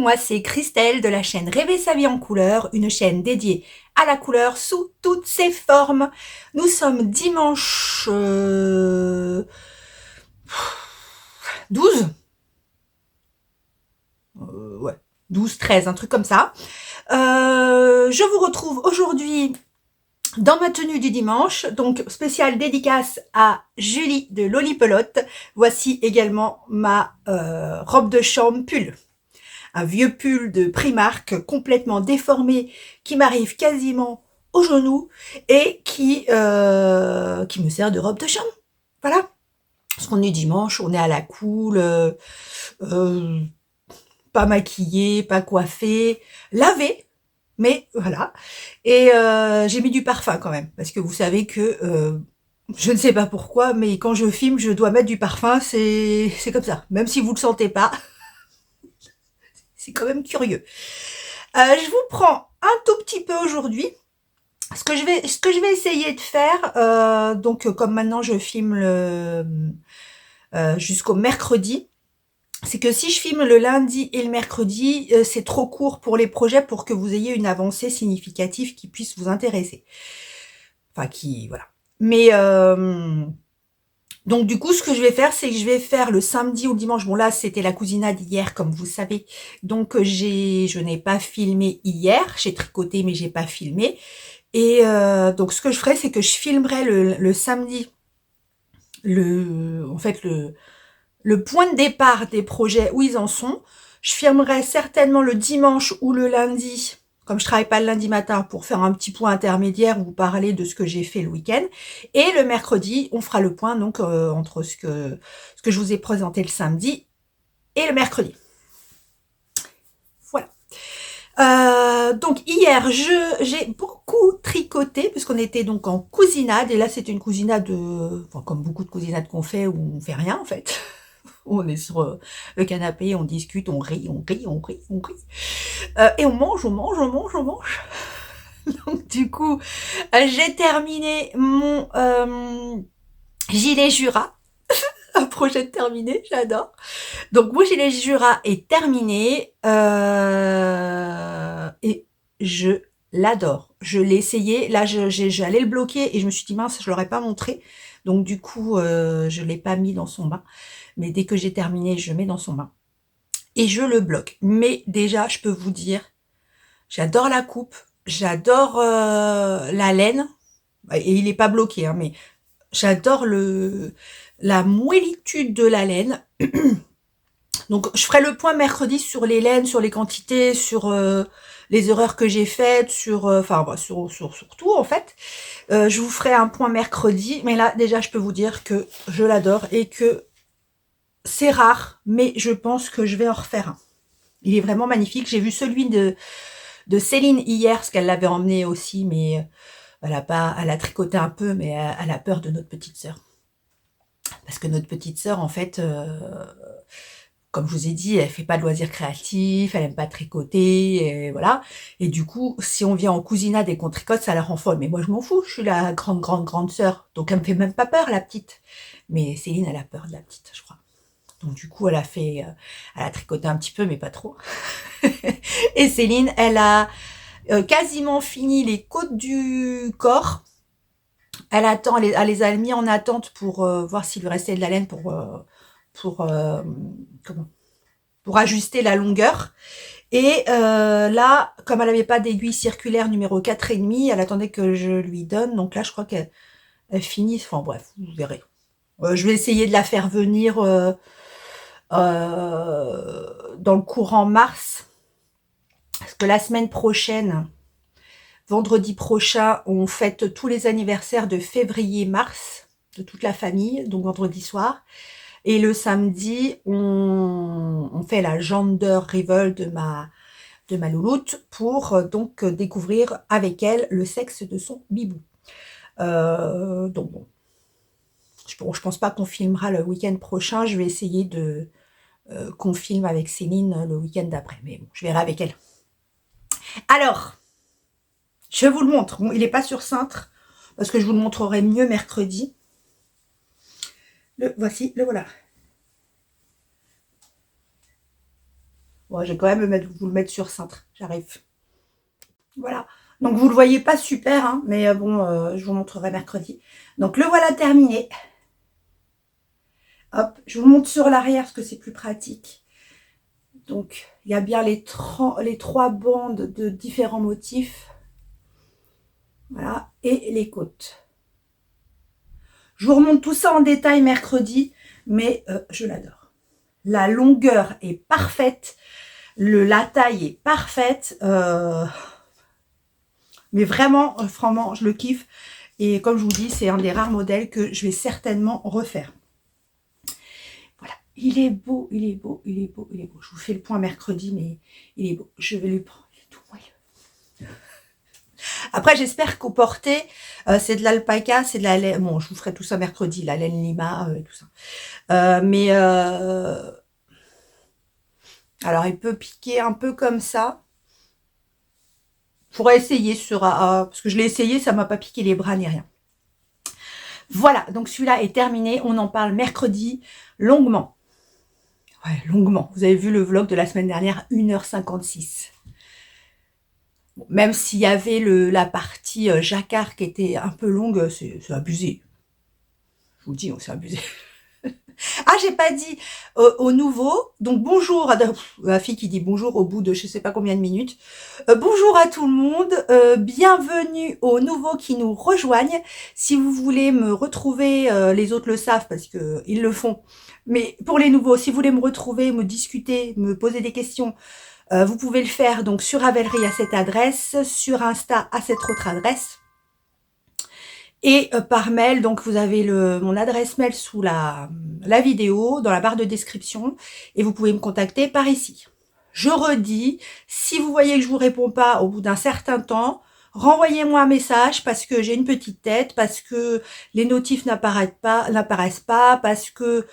moi c'est Christelle de la chaîne Rêver sa vie en couleur, une chaîne dédiée à la couleur sous toutes ses formes. Nous sommes dimanche 12, ouais, 12, 13, un truc comme ça. Je vous retrouve aujourd'hui dans ma tenue du dimanche, donc spéciale dédicace à Julie de Lolipelote. Voici également ma robe de chambre pull. Un vieux pull de Primark complètement déformé qui m'arrive quasiment au genou et qui me sert de robe de chambre. Voilà. Parce qu'on est dimanche, on est à la cool, pas maquillé, pas coiffé, lavé, mais voilà. Et j'ai mis du parfum quand même, parce que vous savez que je ne sais pas pourquoi, mais quand je filme, je dois mettre du parfum, c'est comme ça. Même si vous le sentez pas, c'est quand même curieux. Je vous prends un tout petit peu aujourd'hui. Ce que je vais essayer de faire, donc comme maintenant je filme jusqu'au mercredi, c'est que si je filme le lundi et le mercredi, c'est trop court pour les projets pour que vous ayez une avancée significative qui puisse vous intéresser. Enfin, voilà. Mais donc du coup, ce que je vais faire, c'est que je vais faire le samedi ou le dimanche. Bon là, c'était la cousinade hier, comme vous savez. Donc je n'ai pas filmé hier. J'ai tricoté, mais j'ai pas filmé. Et donc ce que je ferai, c'est que je filmerai le samedi, en fait le point de départ des projets où ils en sont. Je filmerai certainement le dimanche ou le lundi, comme je travaille pas le lundi matin, pour faire un petit point intermédiaire où vous parler de ce que j'ai fait le week-end. Et le mercredi, on fera le point donc entre ce que je vous ai présenté le samedi et le mercredi. Voilà. Donc hier, j'ai beaucoup tricoté puisqu'on était donc en cousinade et là c'est une cousinade, enfin, comme beaucoup de cousinades qu'on fait où on fait rien en fait. On est sur le canapé, on discute, on rit, on rit, on rit, on rit, et on mange, on mange, on mange, on mange. Donc du coup, j'ai terminé mon gilet Jura. Un projet terminé, j'adore. Donc mon gilet Jura est terminé et je l'adore. Je l'ai essayé. Là, j'allais le bloquer et je me suis dit mince, je l'aurais pas montré. Donc du coup, je l'ai pas mis dans son bain. Mais dès que j'ai terminé, je mets dans son bain et je le bloque. Mais déjà, je peux vous dire, j'adore la coupe, j'adore la laine. Et il est pas bloqué, hein, mais j'adore la moellitude de la laine. Donc je ferai le point mercredi sur les laines, sur les quantités, sur les erreurs que j'ai faites, sur sur tout en fait. Je vous ferai un point mercredi, mais là déjà je peux vous dire que je l'adore et que c'est rare, mais je pense que je vais en refaire un. Il est vraiment magnifique. J'ai vu celui de Céline hier, parce qu'elle l'avait emmené aussi, mais elle a tricoté un peu, mais elle a peur de notre petite sœur. Parce que notre petite sœur, en fait, comme je vous ai dit, elle fait pas de loisirs créatifs, elle aime pas tricoter, et voilà. Et du coup, si on vient en cousinade et qu'on tricote, ça la rend folle. Mais moi, je m'en fous, je suis la grande sœur. Donc, elle me fait même pas peur, la petite. Mais Céline, elle a peur de la petite, je crois. Donc, du coup, elle a tricoté un petit peu, mais pas trop. Et Céline, elle a quasiment fini les côtes du corps. Elle attend, elle les a mis en attente pour voir s'il lui restait de la laine pour comment pour ajuster la longueur. Et là, comme elle n'avait pas d'aiguille circulaire numéro 4,5, elle attendait que je lui donne. Donc là, je crois qu'elle finit. Enfin bref, vous verrez. Je vais essayer de la faire venir dans le courant mars. Parce que la semaine prochaine, vendredi prochain, on fête tous les anniversaires de février-mars de toute la famille, donc vendredi soir. Et le samedi, on fait la gender reveal de ma louloute pour donc découvrir avec elle le sexe de son bibou. Donc bon, je pense pas qu'on filmera le week-end prochain. Je vais essayer de qu'on filme avec Céline le week-end d'après. Mais bon, je verrai avec elle. Alors, je vous le montre. Bon, il n'est pas sur cintre parce que je vous le montrerai mieux mercredi. Le voici, le voilà. Bon, je vais quand même vous le mettre sur cintre. J'arrive. Voilà. Donc, vous le voyez pas super, hein, mais bon, je vous montrerai mercredi. Donc, le voilà terminé. Hop, je vous montre sur l'arrière parce que c'est plus pratique. Donc, il y a bien les trois bandes de différents motifs. Voilà, et les côtes. Je vous remonte tout ça en détail mercredi, mais je l'adore. La longueur est parfaite, la taille est parfaite, mais vraiment, franchement, je le kiffe. Et comme je vous dis, c'est un des rares modèles que je vais certainement refaire. Voilà, il est beau, il est beau, il est beau, il est beau. Je vous fais le point mercredi, mais il est beau. Je vais lui prendre, il est tout moelleux. Après, j'espère qu'au porté, c'est de l'alpaca, c'est de la laine. Bon, je vous ferai tout ça mercredi, la laine lima et tout ça. Alors, il peut piquer un peu comme ça. Je pourrais essayer parce que je l'ai essayé, ça m'a pas piqué les bras ni rien. Voilà, donc celui-là est terminé. On en parle mercredi longuement. Ouais, longuement. Vous avez vu le vlog de la semaine dernière, 1h56. Bon, même s'il y avait la partie jacquard qui était un peu longue, c'est abusé. Je vous dis, c'est abusé. Ah, j'ai pas dit au nouveau. Donc bonjour à la fille qui dit bonjour au bout de je sais pas combien de minutes. Bonjour à tout le monde. Bienvenue aux nouveaux qui nous rejoignent. Si vous voulez me retrouver, les autres le savent parce que ils le font. Mais pour les nouveaux, si vous voulez me retrouver, me discuter, me poser des questions, vous pouvez le faire donc sur Ravelry à cette adresse, sur Insta à cette autre adresse. Et par mail, donc vous avez mon adresse mail sous la vidéo, dans la barre de description, et vous pouvez me contacter par ici. Je redis, si vous voyez que je vous réponds pas au bout d'un certain temps, renvoyez-moi un message parce que j'ai une petite tête, parce que les notifs n'apparaissent pas, parce que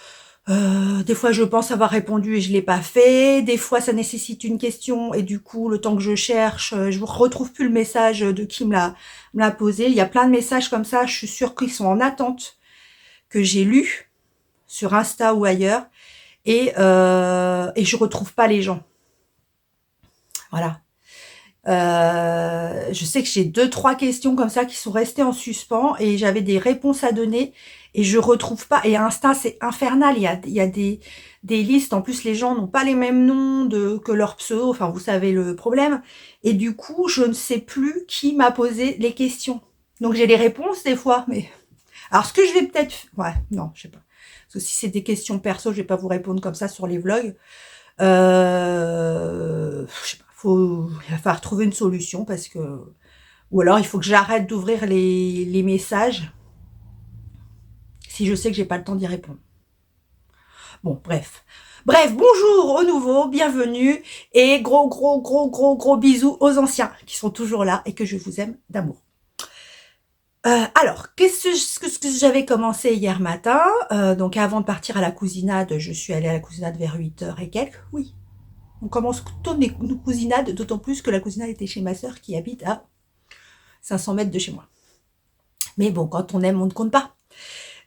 des fois je pense avoir répondu et je l'ai pas fait, des fois ça nécessite une question et du coup le temps que je cherche, je ne retrouve plus le message de qui me l'a posé. Il y a plein de messages comme ça, je suis sûre qu'ils sont en attente, que j'ai lus sur Insta ou ailleurs et je retrouve pas les gens. Voilà. Je sais que j'ai 2-3 questions comme ça qui sont restées en suspens et j'avais des réponses à donner et je retrouve pas. Et Insta, c'est infernal. Il y a des listes. En plus, les gens n'ont pas les mêmes noms que leur pseudo. Enfin, vous savez le problème. Et du coup, je ne sais plus qui m'a posé les questions. Donc, j'ai les réponses des fois. Mais alors, ce que je vais peut-être... Ouais, non, je sais pas. Parce que si c'est des questions perso, je vais pas vous répondre comme ça sur les vlogs. Je sais pas. Il va falloir trouver une solution parce que... Ou alors, il faut que j'arrête d'ouvrir les messages si je sais que j'ai pas le temps d'y répondre. Bon, bref. Bref, bonjour aux nouveaux, bienvenue et gros bisous aux anciens qui sont toujours là et que je vous aime d'amour. Alors, qu'est-ce que j'avais commencé hier matin? Donc, avant de partir à la cousinade, je suis allée à la cousinade vers 8h et quelques. Oui, on commence toutes nos cousinades, d'autant plus que la cousinade était chez ma sœur qui habite à 500 mètres de chez moi. Mais bon, quand on aime, on ne compte pas.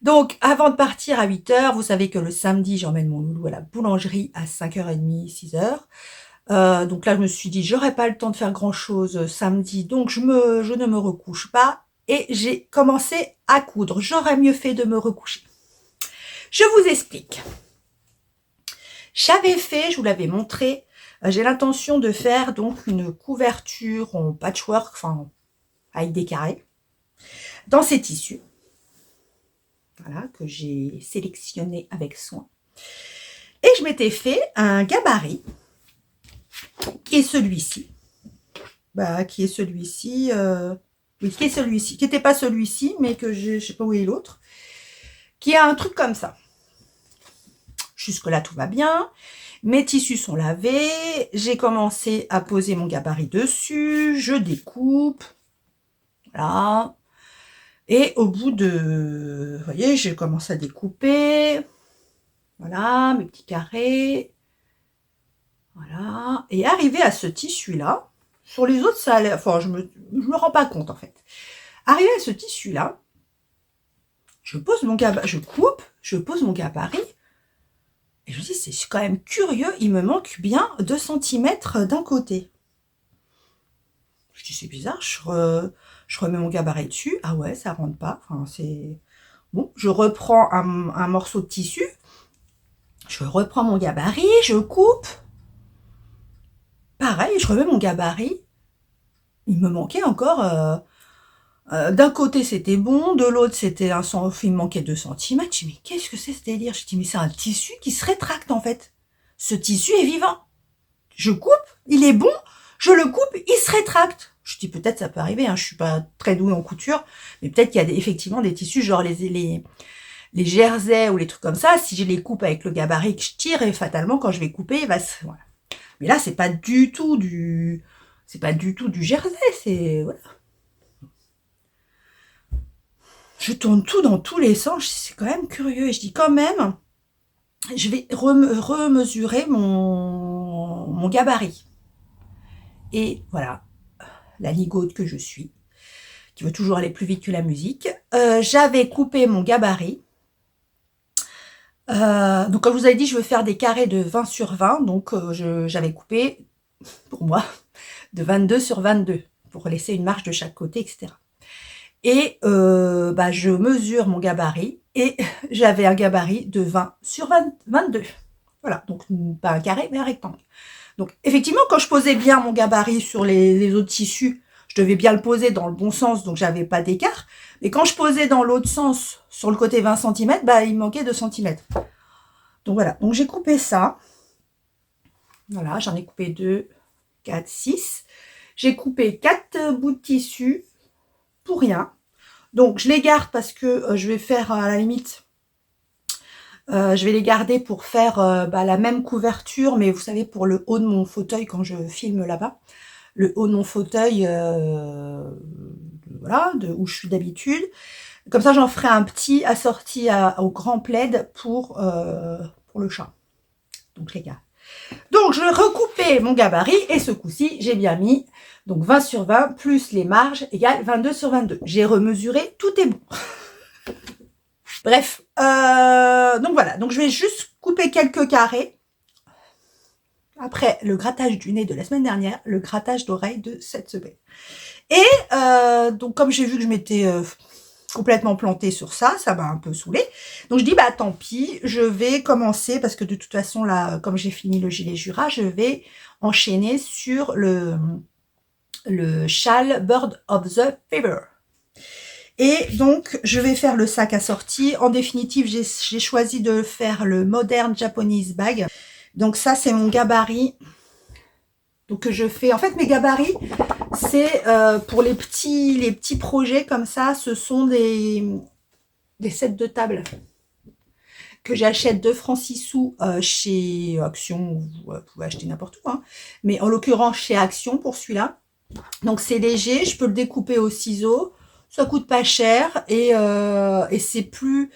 Donc, avant de partir à 8h, vous savez que le samedi, j'emmène mon loulou à la boulangerie à 5h30, 6h. Donc là, je me suis dit, j'aurais pas le temps de faire grand-chose samedi, donc je ne me recouche pas. Et j'ai commencé à coudre. J'aurais mieux fait de me recoucher. Je vous explique. J'avais fait, je vous l'avais montré, j'ai l'intention de faire donc une couverture en patchwork, enfin avec des carrés, dans ces tissus. Voilà, que j'ai sélectionné avec soin. Et je m'étais fait un gabarit qui est celui-ci. Qui est celui-ci. Oui, qui est celui-ci. Qui n'était pas celui-ci, mais que je ne sais pas où est l'autre. Qui a un truc comme ça. Jusque-là, tout va bien. Mes tissus sont lavés. J'ai commencé à poser mon gabarit dessus. Je découpe. Voilà. Et au bout de... Vous voyez, j'ai commencé à découper. Voilà, mes petits carrés. Voilà. Et arrivé à ce tissu-là, sur les autres, ça allait... Enfin, je me rends pas compte, en fait. Arrivé à ce tissu-là, je pose mon gabarit, je coupe, je pose mon gabarit. Et je me dis, c'est quand même curieux, il me manque bien 2 centimètres d'un côté. Je dis, c'est bizarre, je remets mon gabarit dessus. Ah ouais, ça rentre pas. Enfin, c'est... Bon, je reprends un morceau de tissu. Je reprends mon gabarit, je coupe. Pareil, je remets mon gabarit. Il me manquait encore... d'un côté, c'était bon. De l'autre, c'était il me manquait 2 centimètres. Je dis, mais qu'est-ce que c'est ce délire? Je dis, mais c'est un tissu qui se rétracte, en fait. Ce tissu est vivant. Je coupe, il est bon. Je le coupe, il se rétracte. Je dis peut-être ça peut arriver, hein, je suis pas très douée en couture, mais peut-être qu'il y a effectivement des tissus, genre les jerseys ou les trucs comme ça, si je les coupe avec le gabarit que je tire, et fatalement quand je vais couper, il va se... Voilà. Mais là, c'est pas du tout du jersey, c'est... Voilà. Je tourne tout dans tous les sens, c'est quand même curieux, et je dis quand même, je vais remesurer mon gabarit. Et voilà, la ligote que je suis, qui veut toujours aller plus vite que la musique. J'avais coupé mon gabarit. Donc comme je vous avais dit, je veux faire des carrés de 20 sur 20. Donc j'avais coupé, pour moi, de 22 sur 22, pour laisser une marge de chaque côté, etc. Et je mesure mon gabarit, et j'avais un gabarit de 20 sur 22. Voilà, donc pas un carré, mais un rectangle. Donc effectivement, quand je posais bien mon gabarit sur les autres tissus, je devais bien le poser dans le bon sens, donc j'avais pas d'écart. Mais quand je posais dans l'autre sens, sur le côté 20 cm, il me manquait 2 cm. Donc voilà, donc j'ai coupé ça. Voilà, j'en ai coupé 2, 4, 6. J'ai coupé 4 bouts de tissu pour rien. Donc je les garde parce que je vais faire à la limite... je vais les garder pour faire la même couverture, mais vous savez, pour le haut de mon fauteuil, quand je filme là-bas, le haut de mon fauteuil, voilà, où je suis d'habitude. Comme ça, j'en ferai un petit assorti au grand plaid pour le chat. Donc, je les garde. Donc, je vais recouper mon gabarit, et ce coup-ci, j'ai bien mis donc 20 sur 20 plus les marges égale 22 sur 22. J'ai remesuré, tout est bon. Bref, donc voilà, donc je vais juste couper quelques carrés. Après le grattage du nez de la semaine dernière, le grattage d'oreille de cette semaine. Et donc comme j'ai vu que je m'étais complètement plantée sur ça, ça m'a un peu saoulée. Donc je dis tant pis, je vais commencer, parce que de toute façon là, comme j'ai fini le gilet Jura, je vais enchaîner sur le châle Bird of the Feather. Et donc, je vais faire le sac assorti. En définitive, j'ai choisi de faire le Modern Japanese Bag. Donc ça, c'est mon gabarit. Donc je fais... En fait, mes gabarits, c'est pour les petits projets comme ça. Ce sont des sets de table que j'achète 2 francs 6 sous chez Action. Vous pouvez acheter n'importe où, hein. Mais en l'occurrence, chez Action pour celui-là. Donc c'est léger. Je peux le découper au ciseau. Ça coûte pas cher, et c'est plus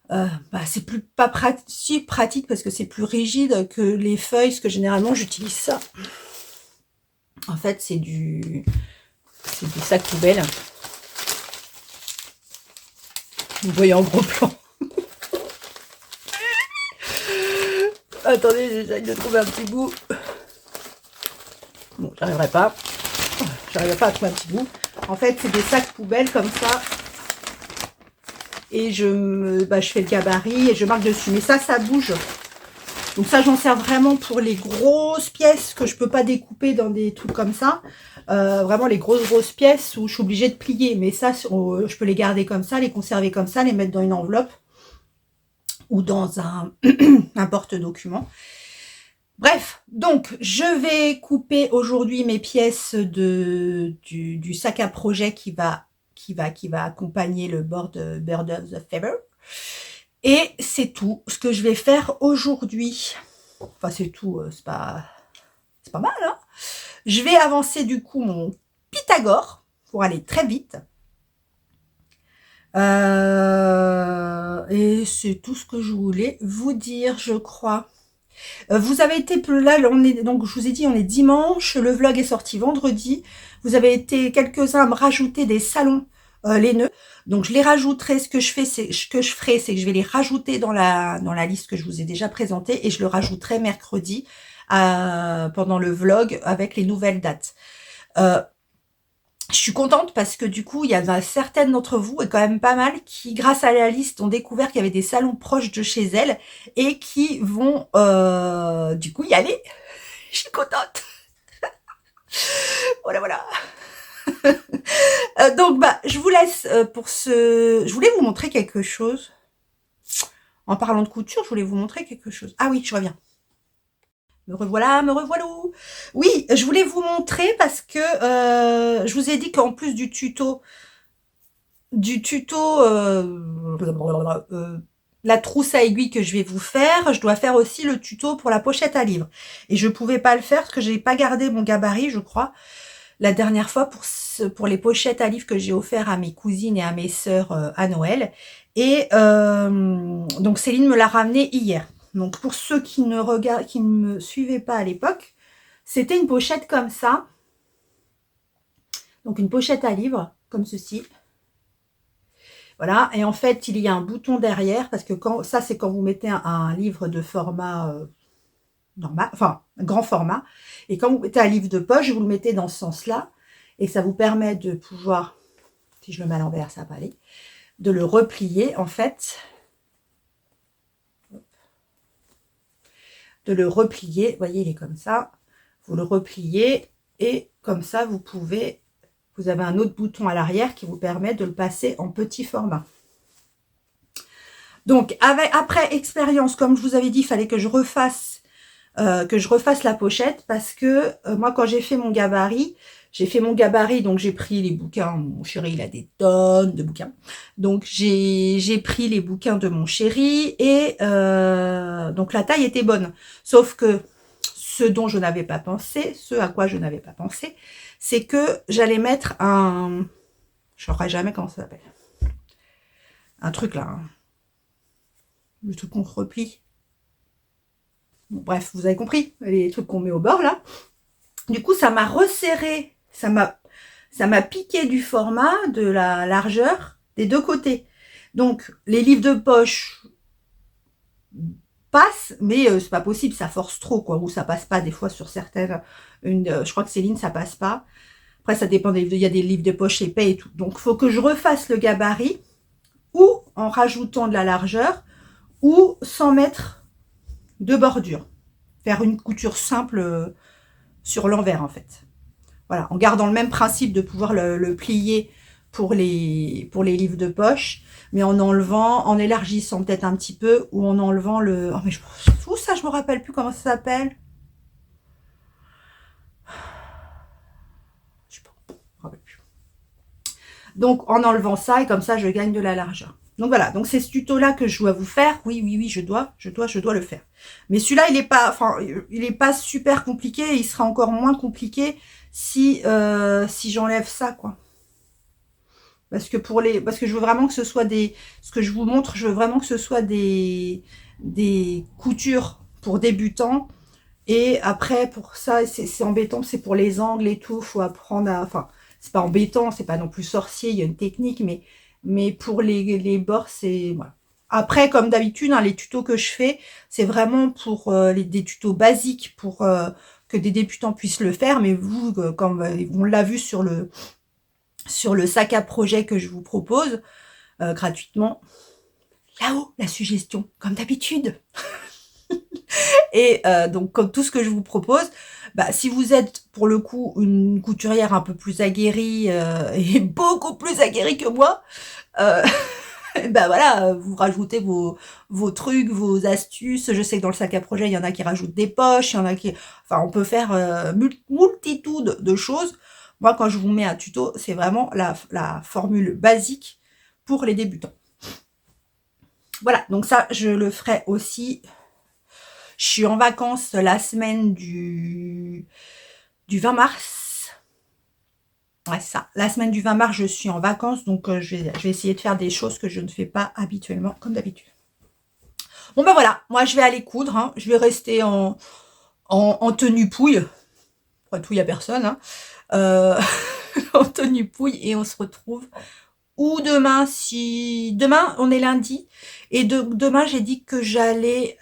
pas pratique parce que c'est plus rigide que les feuilles, parce que généralement j'utilise ça. En fait, c'est du sac poubelle. Vous voyez en gros plan. Attendez, j'essaie de trouver un petit bout. Bon, j'arriverai pas. J'arriverai pas à trouver un petit bout. En fait, c'est des sacs poubelles comme ça. Et je fais le gabarit et je marque dessus. Mais ça bouge. Donc ça, j'en sers vraiment pour les grosses pièces que je peux pas découper dans des trucs comme ça. Vraiment les grosses pièces où je suis obligée de plier. Mais ça, je peux les garder comme ça, les conserver comme ça, les mettre dans une enveloppe ou dans un porte-document. Bref, donc je vais couper aujourd'hui mes pièces du sac à projet qui va accompagner le Bird of the Feather. Et c'est tout ce que je vais faire aujourd'hui. Enfin, c'est tout, c'est pas mal, hein. Je vais avancer du coup mon Pythagore pour aller très vite. Et c'est tout ce que je voulais vous dire, je crois. Vous avez été là, donc je vous ai dit, on est dimanche, le vlog est sorti vendredi. Vous avez été quelques-uns à me rajouter des salons les nœuds. Donc je les rajouterai, ce que je ferai, c'est que je vais les rajouter dans la liste que je vous ai déjà présentée et je le rajouterai mercredi pendant le vlog avec les nouvelles dates. Je suis contente parce que du coup, il y en a certaines d'entre vous, et quand même pas mal, qui, grâce à la liste, ont découvert qu'il y avait des salons proches de chez elles et qui vont du coup y aller. Je suis contente. Voilà, voilà. Donc, bah, je vous laisse pour ce... Je voulais vous montrer quelque chose. En parlant de couture, je voulais vous montrer quelque chose. Ah oui, je reviens. Me revoilà, me revoilou. Oui, je voulais vous montrer parce que je vous ai dit qu'en plus du tuto, la trousse à aiguilles que je vais vous faire, je dois faire aussi le tuto pour la pochette à livre. Et je pouvais pas le faire parce que j'ai pas gardé mon gabarit, je crois, la dernière fois pour les pochettes à livres que j'ai offert à mes cousines et à mes sœurs à Noël. Et donc Céline me l'a ramené hier. Donc pour ceux qui ne me suivaient pas à l'époque, c'était une pochette comme ça. Donc une pochette à livre, comme ceci. Voilà, et en fait, il y a un bouton derrière, parce que ça, c'est quand vous mettez un livre de format normal, enfin, un grand format. Et quand vous mettez un livre de poche, vous le mettez dans ce sens-là, et ça vous permet de pouvoir, si je le mets à l'envers, ça va pas aller, de le replier, en fait. De le replier, vous voyez, il est comme ça. Vous le repliez, et comme ça, vous avez un autre bouton à l'arrière qui vous permet de le passer en petit format. Donc, après expérience, comme je vous avais dit, il fallait que je refasse la pochette parce que moi, quand j'ai fait mon gabarit, donc j'ai pris les bouquins. Mon chéri, il a des tonnes de bouquins. Donc, j'ai pris les bouquins de mon chéri et donc la taille était bonne. Sauf que ce dont je n'avais pas pensé, ce à quoi je n'avais pas pensé, c'est que j'allais mettre un... Je ne saurais jamais comment ça s'appelle. Un truc là. Hein. Le truc qu'on replie. Bon, bref, vous avez compris. Les trucs qu'on met au bord là. Du coup, ça m'a resserré. Ça m'a piqué du format, de la largeur des deux côtés. Donc, les livres de poche passent, mais c'est pas possible, ça force trop, quoi. Ou ça passe pas des fois sur certaines. Je crois que Céline, ça passe pas. Après, ça dépend des livres. Il y a des livres de poche épais et tout. Donc, il faut que je refasse le gabarit ou en rajoutant de la largeur ou sans mettre de bordure. Faire une couture simple sur l'envers, en fait. Voilà, en gardant le même principe de pouvoir le plier pour les livres de poche, mais en élargissant peut-être un petit peu ou en enlevant le... Oh, mais tout ça, je me rappelle plus comment ça s'appelle. Je sais pas, je me rappelle plus. Donc, en enlevant ça, et comme ça, je gagne de la largeur. Donc voilà, donc c'est ce tuto-là que je dois vous faire. Oui, je dois le faire. Mais celui-là, il est pas super compliqué. Il sera encore moins compliqué si j'enlève ça, quoi. Parce que je veux vraiment que ce soit ce que je vous montre, je veux vraiment que ce soit des coutures pour débutants. Et après, pour ça, c'est embêtant, c'est pour les angles et tout, faut apprendre enfin, c'est pas embêtant, c'est pas non plus sorcier, il y a une technique, mais pour les bords, c'est, voilà. Après, comme d'habitude, hein, les tutos que je fais, c'est vraiment pour des tutos basiques pour que des débutants puissent le faire, mais vous, comme on l'a vu sur le sac à projet que je vous propose gratuitement, là-haut, la suggestion, comme d'habitude. Et donc, comme tout ce que je vous propose, bah, si vous êtes pour le coup une couturière un peu plus aguerrie et beaucoup plus aguerrie que moi, bah voilà, vous rajoutez vos trucs, vos astuces. Je sais que dans le sac à projet, il y en a qui rajoutent des poches, il y en a qui... Enfin, on peut faire multitude de choses. Moi, quand je vous mets un tuto, c'est vraiment la formule basique pour les débutants. Voilà, donc ça, je le ferai aussi. Je suis en vacances la semaine du 20 mars. Ouais, ça. La semaine du 20 mars, je suis en vacances, donc je vais essayer de faire des choses que je ne fais pas habituellement, comme d'habitude. Bon, ben voilà, moi, je vais aller coudre. Hein. Je vais rester en tenue pouille. Après tout, il n'y a personne. Hein. En tenue pouille, et on se retrouve ou demain, si demain on est lundi, et demain j'ai dit que j'allais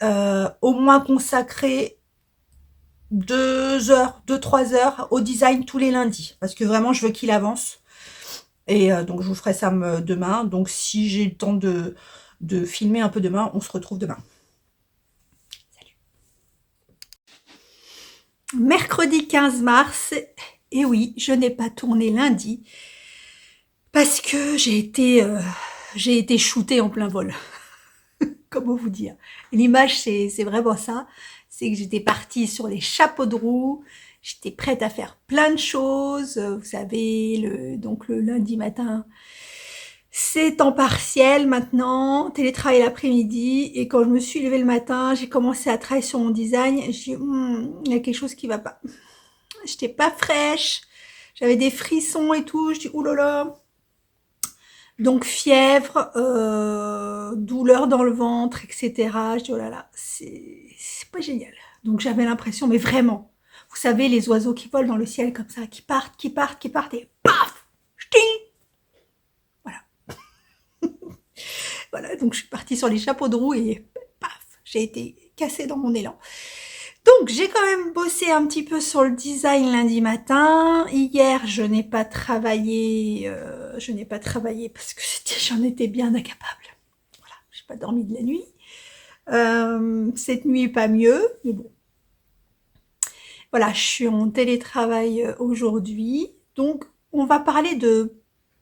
au moins consacrer 2 heures, 2-3 heures au design tous les lundis, parce que vraiment je veux qu'il avance. Et donc je vous ferai ça demain. Donc si j'ai le temps de filmer un peu demain, on se retrouve demain. Mercredi 15 mars, et oui, je n'ai pas tourné lundi, parce que j'ai été shootée en plein vol. Comment vous dire? L'image, c'est vraiment ça. C'est que j'étais partie sur les chapeaux de roue, j'étais prête à faire plein de choses. Vous savez, donc le lundi matin, c'est temps partiel maintenant, télétravail l'après-midi. Et quand je me suis levée le matin, j'ai commencé à travailler sur mon design. J'ai dit, il y a quelque chose qui va pas. J'étais pas fraîche, j'avais des frissons et tout. Je dis, oulala. Donc fièvre, douleur dans le ventre, etc. Je dis, oh là là, c'est pas génial. Donc j'avais l'impression, mais vraiment, vous savez, les oiseaux qui volent dans le ciel comme ça, qui partent, qui partent, qui partent, et paf, ch'ting. Voilà. Voilà, donc je suis partie sur les chapeaux de roue et paf, j'ai été cassée dans mon élan. Donc j'ai quand même bossé un petit peu sur le design lundi matin. Hier, je n'ai pas travaillé parce que j'en étais bien incapable. Voilà, j'ai pas dormi de la nuit. Cette nuit, pas mieux, mais bon. Voilà, je suis en télétravail aujourd'hui. Donc, on va parler de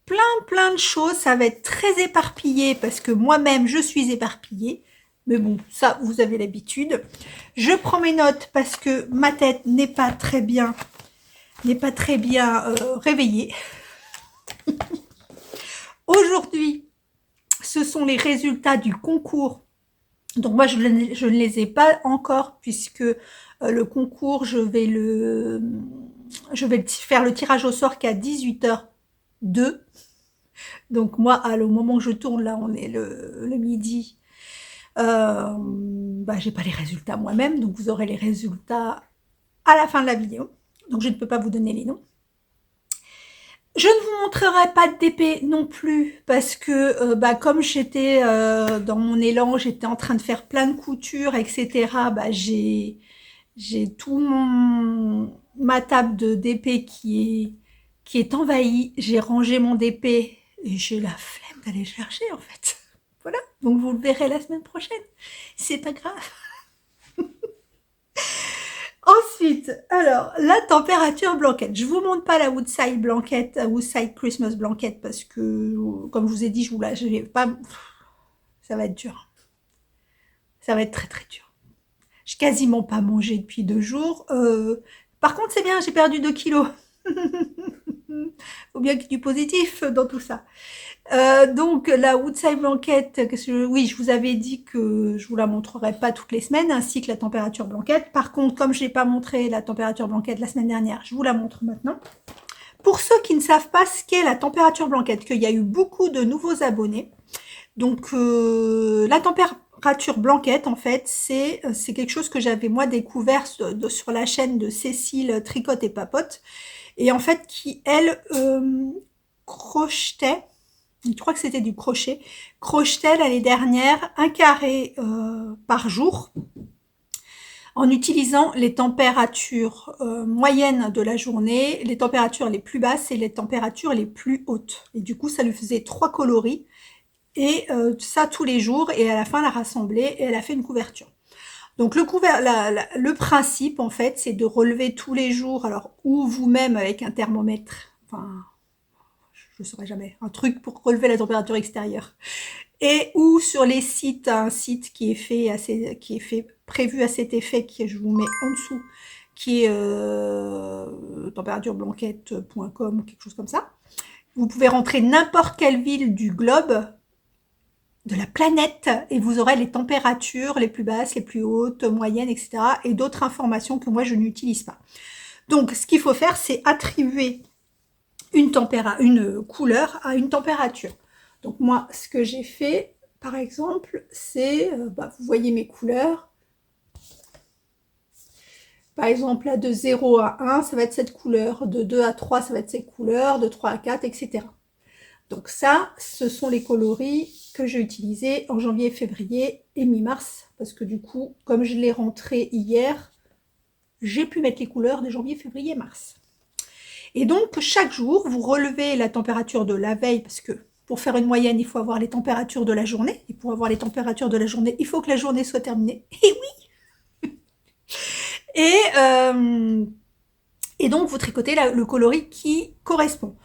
plein de choses. Ça va être très éparpillé parce que moi-même, je suis éparpillée. Mais bon, ça, vous avez l'habitude. Je prends mes notes parce que ma tête n'est pas très bien réveillée. Aujourd'hui, ce sont les résultats du concours. Donc moi, je ne les ai pas encore puisque le concours, je vais faire le tirage au sort qu'à 18h02. Donc moi, au moment où je tourne, là, on est le midi. J'ai pas les résultats moi-même, donc vous aurez les résultats à la fin de la vidéo. Donc je ne peux pas vous donner les noms. Je ne vous montrerai pas de DP non plus parce que comme j'étais dans mon élan, j'étais en train de faire plein de coutures, etc. J'ai tout ma table de DP qui est envahie. J'ai rangé mon DP et j'ai la flemme d'aller chercher en fait. Voilà, donc vous le verrez la semaine prochaine. C'est pas grave. Ensuite, alors, la température blanquette. Je vous montre pas la Woodside blanquette, Woodside Christmas blanquette, parce que, comme je vous ai dit, je vais pas, ça va être dur. Ça va être très dur. J'ai quasiment pas mangé depuis 2 jours. Par contre, c'est bien, j'ai perdu 2 kilos. Faut bien qu'il y ait du positif dans tout ça. Donc la Woodside blanquette, oui, je vous avais dit que je vous la montrerai pas toutes les semaines, ainsi que la température blanquette. Par contre, comme je n'ai pas montré la température blanquette la semaine dernière, je vous la montre maintenant. Pour ceux qui ne savent pas ce qu'est la température blanquette, qu'il y a eu beaucoup de nouveaux abonnés, donc la température blanquette, en fait, c'est quelque chose que j'avais moi découvert sur la chaîne de Cécile Tricote et Papote, et en fait qui, elle, crochetait, je crois que c'était du crochet, crochetait l'année dernière un carré par jour en utilisant les températures moyennes de la journée, les températures les plus basses et les températures les plus hautes. Et du coup, ça lui faisait 3 coloris et ça tous les jours, et à la fin, elle a rassemblé et elle a fait une couverture. Donc le principe, en fait, c'est de relever tous les jours, alors ou vous-même avec un thermomètre, enfin, je ne saurais jamais, un truc pour relever la température extérieure, et ou sur les sites, un site qui est fait prévu à cet effet, que je vous mets en dessous, qui est temperatureblanquette.com, quelque chose comme ça. Vous pouvez rentrer n'importe quelle ville du globe, de la planète, et vous aurez les températures les plus basses, les plus hautes, moyennes, etc. et d'autres informations que moi je n'utilise pas. Donc ce qu'il faut faire, c'est attribuer une couleur à une température. Donc moi, ce que j'ai fait, par exemple, c'est, vous voyez mes couleurs. Par exemple, là, de 0 à 1, ça va être cette couleur. De 2 à 3, ça va être cette couleur. De 3 à 4, etc. Donc ça, ce sont les coloris que j'ai utilisés en janvier, février et mi-mars, parce que du coup, comme je l'ai rentré hier, j'ai pu mettre les couleurs de janvier, février, mars. Et donc, chaque jour, vous relevez la température de la veille, parce que pour faire une moyenne, il faut avoir les températures de la journée. Et pour avoir les températures de la journée, il faut que la journée soit terminée. Et oui. Et donc, vous tricotez le coloris qui correspond.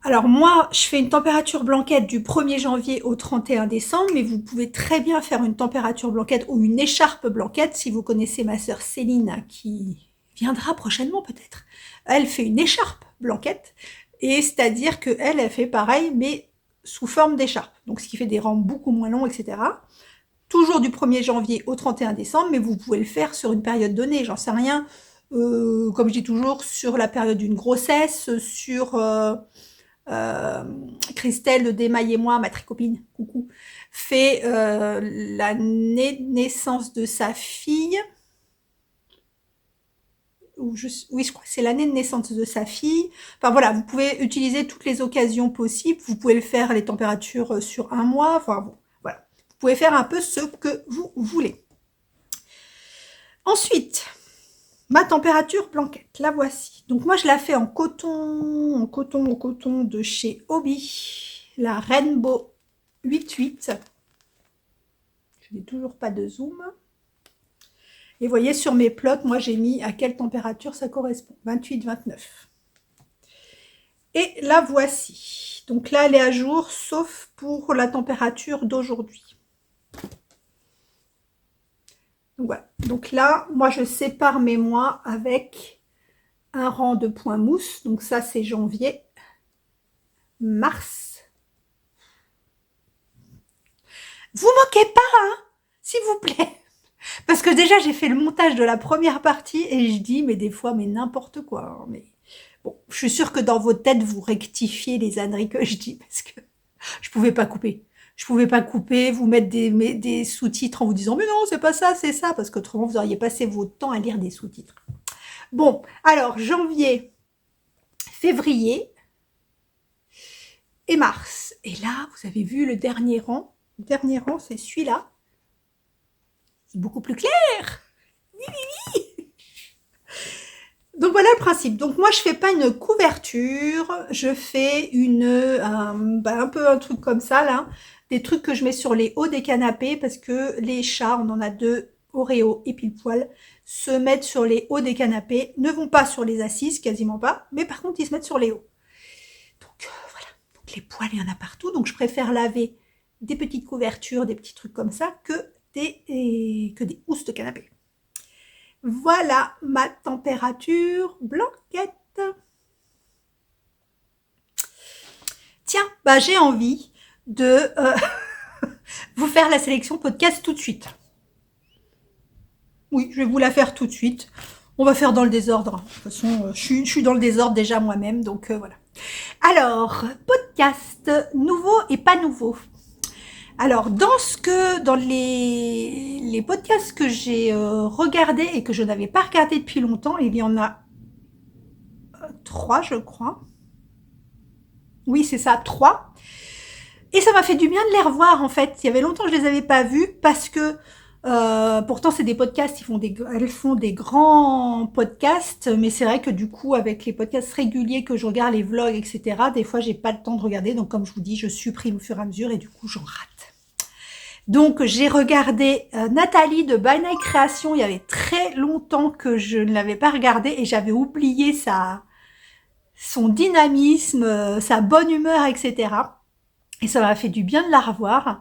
Alors moi, je fais une température blanquette du 1er janvier au 31 décembre, mais vous pouvez très bien faire une température blanquette ou une écharpe blanquette, si vous connaissez ma sœur Céline, qui viendra prochainement peut-être. Elle fait une écharpe blanquette, et c'est-à-dire qu'elle, elle fait pareil, mais sous forme d'écharpe. Donc ce qui fait des rangs beaucoup moins longs, etc. Toujours du 1er janvier au 31 décembre, mais vous pouvez le faire sur une période donnée, j'en sais rien. Comme je dis toujours, sur la période d'une grossesse, sur... Christelle de Desmailles et moi, ma tricopine, coucou, fait l'année de naissance de sa fille. Oui, je crois que c'est l'année de naissance de sa fille. Enfin voilà, vous pouvez utiliser toutes les occasions possibles. Vous pouvez le faire les températures sur un mois. Enfin bon, voilà. Vous pouvez faire un peu ce que vous voulez. Ensuite, ma température blanquette, la voici. Donc moi je la fais en coton de chez Hobby, la Rainbow 88. Je n'ai toujours pas de zoom. Et vous voyez sur mes plots, moi j'ai mis à quelle température ça correspond, 28, 29. Et la voici. Donc là elle est à jour, sauf pour la température d'aujourd'hui. Donc voilà. Donc là, moi je sépare mes mois avec un rang de points mousse. Donc ça c'est janvier, mars. Vous moquez pas, hein, s'il vous plaît. Parce que déjà j'ai fait le montage de la première partie et je dis mais des fois mais n'importe quoi. Hein, mais bon, je suis sûre que dans vos têtes vous rectifiez les âneries que je dis parce que je pouvais pas couper. Je pouvais pas couper, vous mettre des sous-titres en vous disant mais non c'est pas ça, c'est ça, parce qu'autrement vous auriez passé votre temps à lire des sous-titres. Bon, alors janvier, février et mars. Et là, vous avez vu le dernier rang. Le dernier rang, c'est celui-là. C'est beaucoup plus clair. Oui, oui, oui. Donc voilà le principe. Donc moi, je fais pas une couverture. Je fais un peu un truc comme ça, là. Des trucs que je mets sur les hauts des canapés parce que les chats, on en a 2, Oreo et pile poil, se mettent sur les hauts des canapés, ne vont pas sur les assises, quasiment pas, mais par contre, ils se mettent sur les hauts. Donc voilà, donc les poils, il y en a partout, donc je préfère laver des petites couvertures, des petits trucs comme ça, que des housses de canapé. Voilà ma température blanquette. Tiens, bah j'ai envie de vous faire la sélection podcast tout de suite. Oui, je vais vous la faire tout de suite. On va faire dans le désordre. De toute façon, je suis dans le désordre déjà moi-même, donc voilà. Alors, podcast nouveau et pas nouveau. Alors, dans les podcasts que j'ai regardés et que je n'avais pas regardé depuis longtemps, il y en a 3, je crois. Oui, c'est ça, 3. Et ça m'a fait du bien de les revoir, en fait. Il y avait longtemps que je les avais pas vus parce que pourtant, c'est des podcasts, elles font des grands podcasts, mais c'est vrai que du coup, avec les podcasts réguliers que je regarde, les vlogs, etc., des fois, j'ai pas le temps de regarder. Donc, comme je vous dis, je supprime au fur et à mesure et du coup, j'en rate. Donc, j'ai regardé Nathalie de By Night Création. Il y avait très longtemps que je ne l'avais pas regardé et j'avais oublié son dynamisme, sa bonne humeur, etc. Et ça m'a fait du bien de la revoir.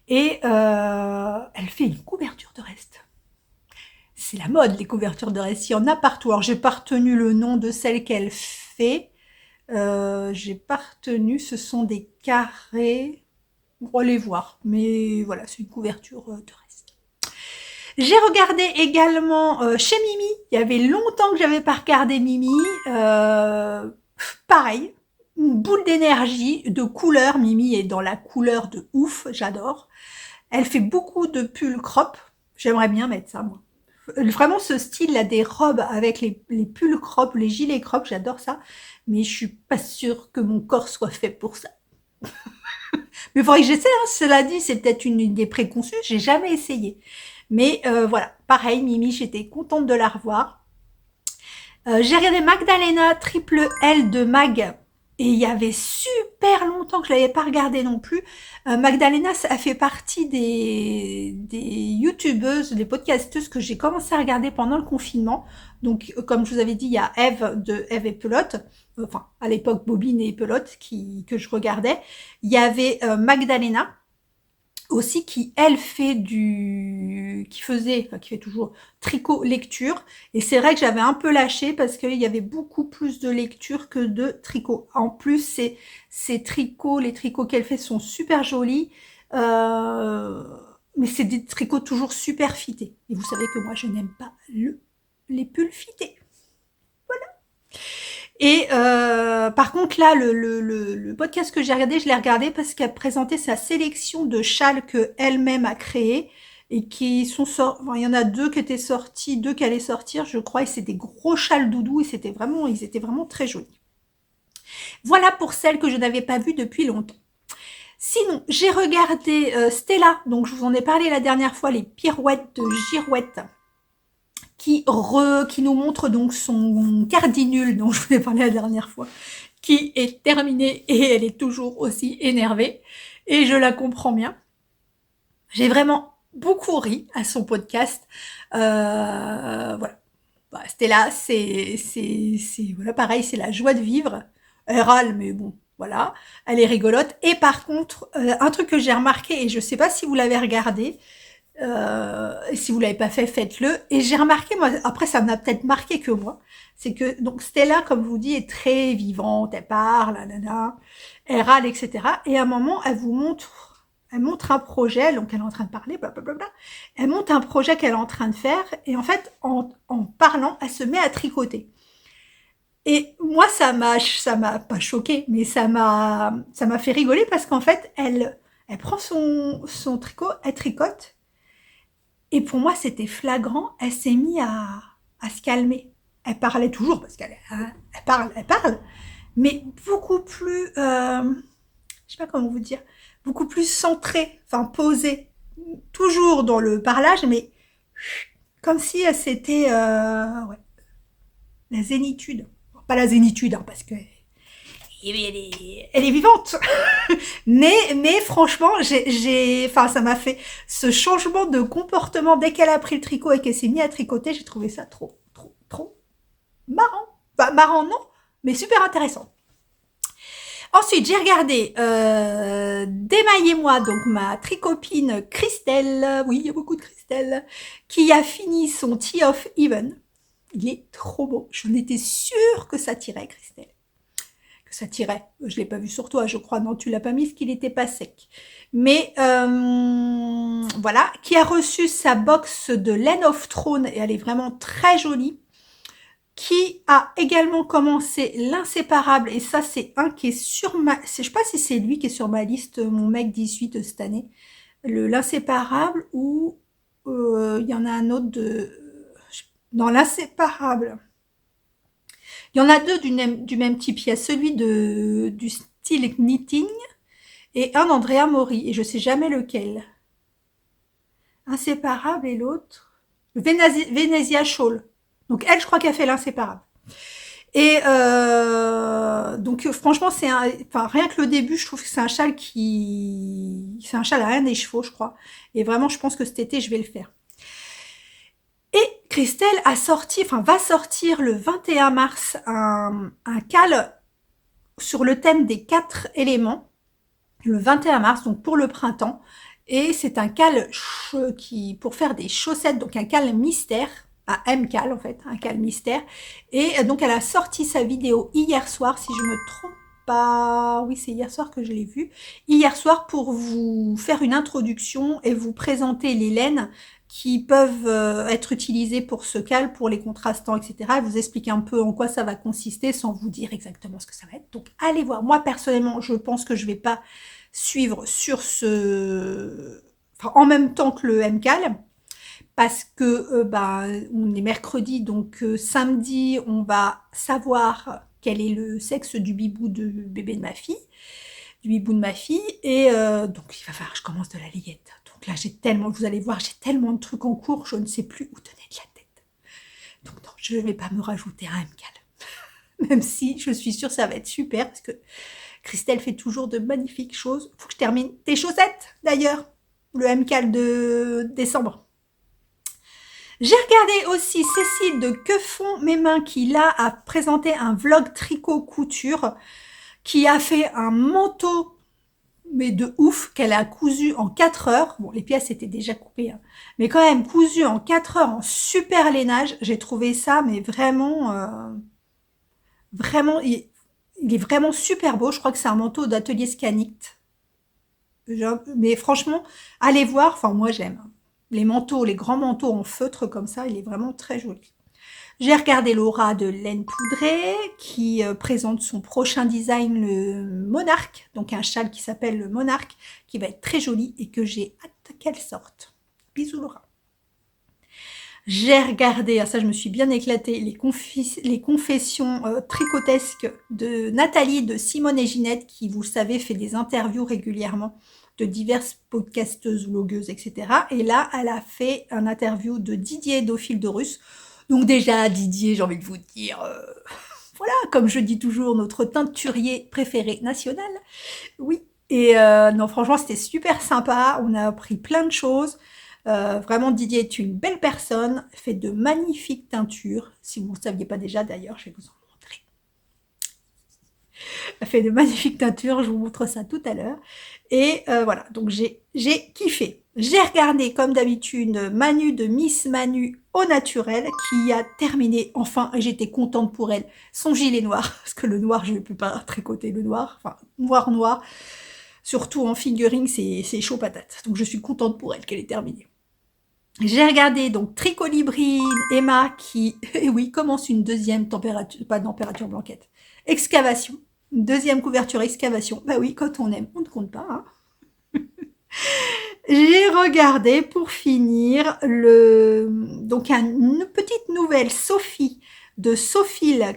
Et elle fait une couverture de reste. C'est la mode, les couvertures de reste. Il y en a partout. Alors, j'ai pas retenu le nom de celle qu'elle fait. J'ai pas retenu. Ce sont des carrés. On va les voir. Mais voilà, c'est une couverture de reste. J'ai regardé également chez Mimi. Il y avait longtemps que j'avais pas regardé Mimi. Pareil. Une boule d'énergie, de couleur. Mimi est dans la couleur de ouf. J'adore. Elle fait beaucoup de pulls crop. J'aimerais bien mettre ça, moi. Vraiment, ce style-là des robes avec les pulls crop, les gilets crop, j'adore ça. Mais je suis pas sûre que mon corps soit fait pour ça. Mais il faudrait que j'essaie, hein. Cela dit, c'est peut-être une idée préconçue, j'ai jamais essayé. Mais voilà, pareil, Mimi, j'étais contente de la revoir. J'ai regardé Magdalena Triple L de Mag. Et il y avait super longtemps que je l'avais pas regardé non plus. Magdalena, ça fait partie des youtubeuses, des podcasteuses que j'ai commencé à regarder pendant le confinement. Donc, comme je vous avais dit, il y a Eve de Eve et Pelote. Enfin, à l'époque, Bobine et Pelote que je regardais. Il y avait Magdalena aussi qui elle qui fait toujours tricot lecture, et c'est vrai que j'avais un peu lâché parce qu'il y avait beaucoup plus de lecture que de tricot. En plus ces tricots, les tricots qu'elle fait sont super jolis, mais c'est des tricots toujours super fités, et vous savez que moi je n'aime pas les pulls fités. Et par contre, là, le podcast que j'ai regardé, je l'ai regardé parce qu'elle présentait sa sélection de châles que elle-même a créés et qui sont sortis. Enfin, il y en a deux qui étaient sortis, deux qui allaient sortir, je crois, et c'est des gros châles doudous et ils étaient vraiment très jolis. Voilà pour celles que je n'avais pas vues depuis longtemps. Sinon, j'ai regardé Stella, donc je vous en ai parlé la dernière fois, les pirouettes de Girouette, qui nous montre donc son cardinule dont je vous ai parlé la dernière fois, qui est terminée et elle est toujours aussi énervée. Et je la comprends bien. J'ai vraiment beaucoup ri à son podcast. Voilà. Bah, Stella, voilà, pareil, c'est la joie de vivre. Elle râle, mais bon, voilà. Elle est rigolote. Et par contre, un truc que j'ai remarqué, et je sais pas si vous l'avez regardé, si vous l'avez pas fait, faites-le. Et j'ai remarqué, moi, après ça m'a peut-être marqué que moi, c'est que donc Stella, comme je vous dis, est très vivante, elle parle, nanana, elle râle, etc. Et à un moment, elle montre un projet, donc elle est en train de parler, blablabla. Elle montre un projet qu'elle est en train de faire, et en fait, en parlant, elle se met à tricoter. Et moi, ça m'a pas choqué, mais ça m'a fait rigoler parce qu'en fait, elle prend son tricot, elle tricote. Et pour moi, c'était flagrant. Elle s'est mise à se calmer. Elle parlait toujours parce elle parle, mais beaucoup plus, je sais pas comment vous dire, beaucoup plus centrée, enfin posée, toujours dans le parlage, mais comme si elle s'était, ouais, la zénitude. Pas la zénitude, hein, parce que elle est vivante. mais franchement, enfin, ça m'a fait ce changement de comportement dès qu'elle a pris le tricot et qu'elle s'est mise à tricoter. J'ai trouvé ça trop marrant. Enfin, marrant non, mais super intéressant. Ensuite, j'ai regardé Démaillez-moi, donc ma tricopine Christelle, oui, il y a beaucoup de Christelle, qui a fini son Tea of Even. Il est trop beau. J'en étais sûre que ça tirait, Christelle. Que ça tirait. Je l'ai pas vu sur toi, je crois. Non, tu l'as pas mis parce qu'il n'était pas sec. Mais voilà, qui a reçu sa box de Laine of Throne et elle est vraiment très jolie. Qui a également commencé l'inséparable, et ça c'est un qui est sur je sais pas si c'est lui qui est sur ma liste, mon mec 18 cette année, l'inséparable, ou il y en a un autre dans l'inséparable. Il y en a deux du même type. Il y a celui du style knitting et un d'Andrea Mori, et je sais jamais lequel. Inséparable et l'autre Venezia Shawl. Donc elle, je crois qu'elle fait l'inséparable. Et donc franchement, enfin rien que le début, je trouve que c'est un châle à rien des chevaux, je crois. Et vraiment, je pense que cet été, je vais le faire. Et Christelle va sortir le 21 mars un cal sur le thème des 4 éléments, le 21 mars, donc pour le printemps. Et c'est un cal pour faire des chaussettes, donc un cal mystère, un M-cal en fait, un cal mystère. Et donc elle a sorti sa vidéo hier soir, si je me trompe pas, oui c'est hier soir que je l'ai vue, hier soir, pour vous faire une introduction et vous présenter les laines qui peuvent être utilisées pour ce cal, pour les contrastants, etc. Et vous expliquer un peu en quoi ça va consister sans vous dire exactement ce que ça va être. Donc allez voir. Moi personnellement, je pense que je vais pas suivre sur en même temps que le MCAL, parce que on est mercredi, donc samedi, on va savoir quel est le sexe du bibou de bébé de ma fille. du hibou de ma fille. Et donc, il va falloir que je commence de la layette. Donc là, j'ai tellement, vous allez voir, j'ai tellement de trucs en cours, je ne sais plus où donner de la tête. Donc non, je ne vais pas me rajouter un MCAL. Même si je suis sûre que ça va être super, parce que Christelle fait toujours de magnifiques choses. Il faut que je termine tes chaussettes, d'ailleurs. Le MCAL de décembre. J'ai regardé aussi Cécile de Que font mes mains qui là a présenté un vlog tricot couture qui a fait un manteau mais de ouf qu'elle a cousu en 4 heures. Bon, les pièces étaient déjà coupées, hein, mais quand même cousu en 4 heures en super lainage. J'ai trouvé ça mais vraiment il est vraiment super beau. Je crois que c'est un manteau d'atelier Scanict. Mais franchement, allez voir. Enfin, moi j'aime les manteaux, les grands manteaux en feutre comme ça, il est vraiment très joli. J'ai regardé Laura de Laine Poudrée qui présente son prochain design, le Monarque, donc un châle qui s'appelle le Monarque, qui va être très joli et que j'ai hâte qu'elle sorte. Bisous Laura. J'ai regardé, ça je me suis bien éclatée, les confessions tricotesques de Nathalie de Simone et Ginette qui, vous le savez, fait des interviews régulièrement de diverses podcasteuses, blogueuses, etc. Et là, elle a fait un interview de Didier Dauphile de Russe. Donc déjà, Didier, j'ai envie de vous dire, voilà, comme je dis toujours, notre teinturier préféré national. Oui, et non, franchement, c'était super sympa. On a appris plein de choses. Vraiment, Didier est une belle personne, fait de magnifiques teintures. Si vous ne le saviez pas déjà, d'ailleurs, je vais vous en montrer. Elle fait de magnifiques teintures, je vous montre ça tout à l'heure. Et voilà, donc j'ai kiffé. J'ai regardé, comme d'habitude, Manu de Miss Manu au naturel, qui a terminé, enfin, et j'étais contente pour elle, son gilet noir, parce que le noir, je ne peux pas tricoter le noir, enfin, noir, surtout en fingering, c'est chaud patate. Donc je suis contente pour elle qu'elle ait terminé. J'ai regardé donc Tricolibrine, Emma, qui, et oui, commence une deuxième température, pas de température blanquette, excavation. Une deuxième couverture excavation. Bah oui, quand on aime, on ne compte pas. Hein. J'ai regardé pour finir donc une petite nouvelle Sophie de Sophile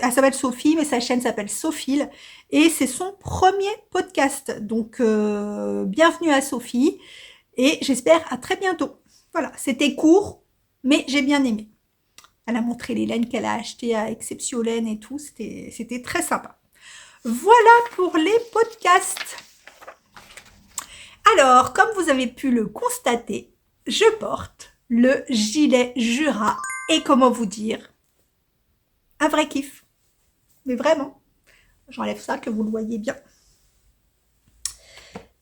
elle s'appelle Sophie, mais sa chaîne s'appelle Sophile et c'est son premier podcast. Donc bienvenue à Sophie et j'espère à très bientôt. Voilà, c'était court, mais j'ai bien aimé. Elle a montré les laines qu'elle a achetées à Exception Laine et tout. C'était très sympa. Voilà pour les podcasts. Alors, comme vous avez pu le constater, je porte le gilet Jura. Et comment vous dire, un vrai kiff. Mais vraiment, j'enlève ça que vous le voyez bien.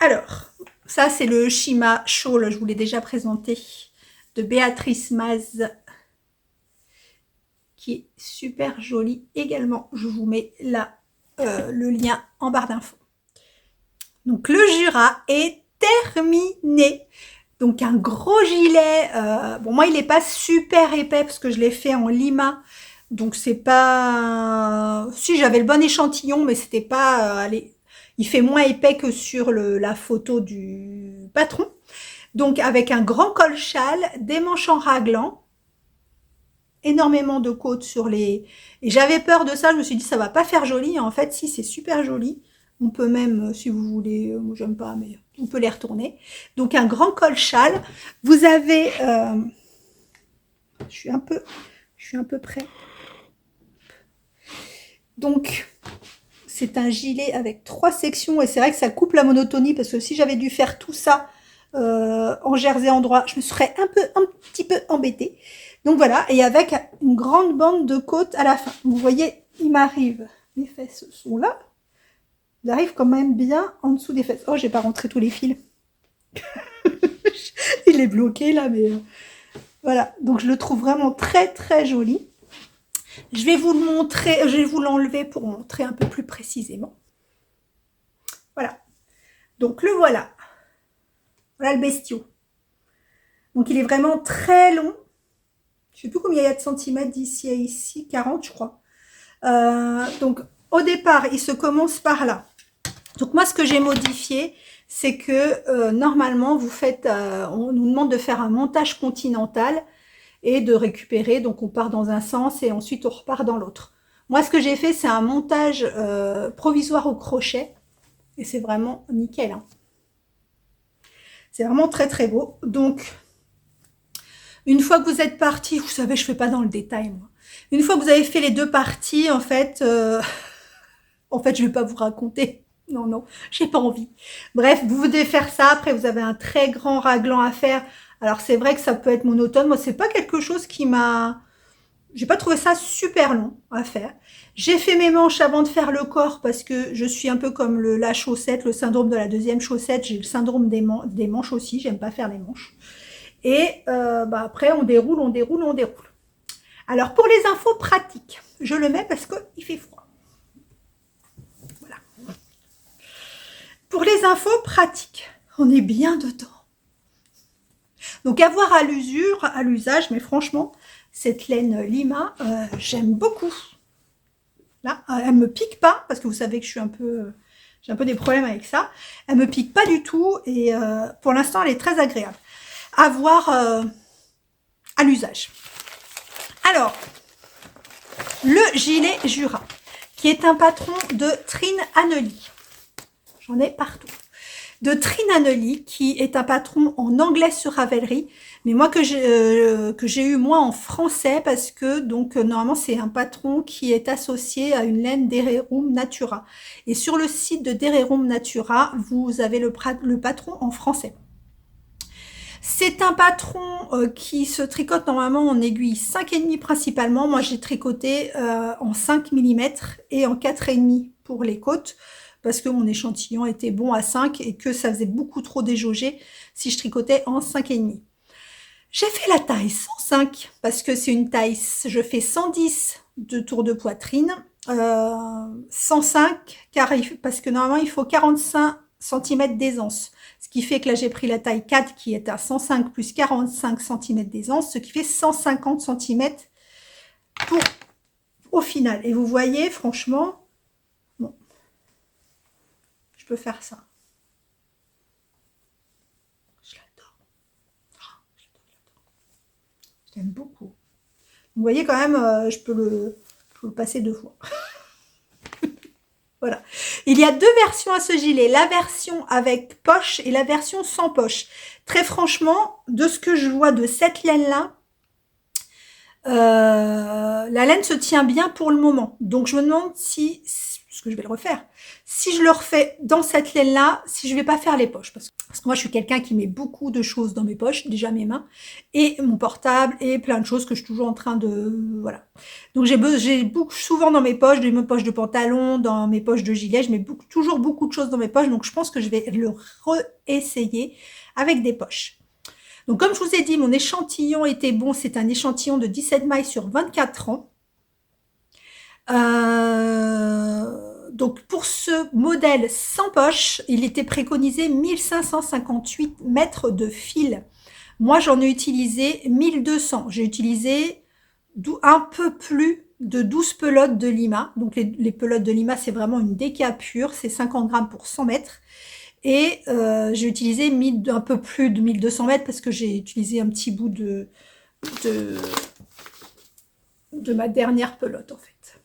Alors, ça c'est le Shima Shawl, je vous l'ai déjà présenté, de Béatrice Maz, qui est super joli également. Je vous mets là le lien en barre d'infos. Donc le Jura est terminé. Donc un gros gilet. Bon, moi il n'est pas super épais parce que je l'ai fait en lima. Donc c'est pas... Si j'avais le bon échantillon, mais c'était pas... allez, il fait moins épais que sur la photo du patron. Donc avec un grand col châle, des manches en raglan, énormément de côtes sur les... Et j'avais peur de ça, je me suis dit ça va pas faire joli. En fait, si, c'est super joli. On peut même, si vous voulez, moi j'aime pas, mais on peut les retourner. Donc un grand col châle. Vous avez... je suis un peu près. Donc, c'est un gilet avec 3 sections. Et c'est vrai que ça coupe la monotonie, parce que si j'avais dû faire tout ça en jersey endroit, je me serais un petit peu embêtée. Donc voilà, et avec une grande bande de côtes à la fin. Vous voyez, il m'arrive, mes fesses sont là. Il arrive quand même bien en dessous des fesses. Oh, j'ai pas rentré tous les fils. Il est bloqué là, mais voilà. Donc je le trouve vraiment très très joli. Je vais vous le montrer, je vais vous l'enlever pour montrer un peu plus précisément. Voilà. Donc le voilà. Voilà le bestiau. Donc il est vraiment très long. Je ne sais plus combien il y a de centimètres d'ici à ici, 40 je crois. Donc au départ, il se commence par là. Donc moi, ce que j'ai modifié, c'est que normalement, vous faites, on nous demande de faire un montage continental et de récupérer. Donc on part dans un sens et ensuite on repart dans l'autre. Moi, ce que j'ai fait, c'est un montage provisoire au crochet. Et c'est vraiment nickel. Hein. C'est vraiment très très beau. Donc, une fois que vous êtes parti, vous savez, je fais pas dans le détail, moi. Une fois que vous avez fait les 2 parties, en fait, je vais pas vous raconter. Non, non, j'ai pas envie. Bref, vous devez faire ça. Après, vous avez un très grand raglan à faire. Alors, c'est vrai que ça peut être monotone. Moi, c'est pas quelque chose qui m'a... J'ai pas trouvé ça super long à faire. J'ai fait mes manches avant de faire le corps parce que je suis un peu comme la chaussette, le syndrome de la deuxième chaussette. J'ai le syndrome des manches aussi. J'aime pas faire les manches. Et après, on déroule, on déroule, on déroule. Alors, pour les infos pratiques, je le mets parce qu'il fait froid. Voilà. Pour les infos pratiques, on est bien dedans. Donc, à voir à l'usure, à l'usage, mais franchement, cette laine Lima, j'aime beaucoup. Là, elle me pique pas, parce que vous savez que j'ai un peu des problèmes avec ça. Elle me pique pas du tout, et pour l'instant, elle est très agréable. À voir à l'usage. Alors, le gilet Jura, qui est un patron de Trine Anneli. J'en ai partout. De Trine Anneli, qui est un patron en anglais sur Ravelry, mais moi que j'ai eu moi en français parce que donc normalement c'est un patron qui est associé à une laine d'Ererum Natura. Et sur le site de d'Ererum Natura, vous avez le patron en français. C'est un patron qui se tricote normalement en aiguille 5,5 principalement. Moi, j'ai tricoté en 5 mm et en 4,5 pour les côtes parce que mon échantillon était bon à 5 et que ça faisait beaucoup trop déjaugé si je tricotais en 5,5. J'ai fait la taille 105 parce que c'est une taille, je fais 110 de tour de poitrine, 105 parce que normalement il faut 45 cm d'aisance. Ce qui fait que là, j'ai pris la taille 4 qui est à 105 plus 45 cm d'aisance, ce qui fait 150 cm au final. Et vous voyez, franchement, bon, je peux faire ça. Je l'adore. Je l'aime beaucoup. Vous voyez quand même, je peux le passer 2 fois. Voilà. Il y a 2 versions à ce gilet, la version avec poche et la version sans poche. Très franchement, de ce que je vois de cette laine-là, la laine se tient bien pour le moment. Donc, je me demande si, parce que je vais le refaire, si je le refais dans cette laine-là, si je vais pas faire les poches. Parce que moi, je suis quelqu'un qui met beaucoup de choses dans mes poches, déjà mes mains, et mon portable, et plein de choses que je suis toujours en train de... Voilà. Donc, j'ai souvent dans mes poches de pantalon, dans mes poches de gilet, je mets toujours beaucoup de choses dans mes poches, donc je pense que je vais le réessayer avec des poches. Donc, comme je vous ai dit, mon échantillon était bon. C'est un échantillon de 17 mailles sur 24 ans. Donc, pour ce modèle sans poche, il était préconisé 1558 mètres de fil. Moi, j'en ai utilisé 1200. J'ai utilisé un peu plus de 12 pelotes de Lima. Donc, les pelotes de Lima, c'est vraiment une déca pure. C'est 50 grammes pour 100 mètres. Et j'ai utilisé un peu plus de 1200 mètres parce que j'ai utilisé un petit bout de ma dernière pelote en fait.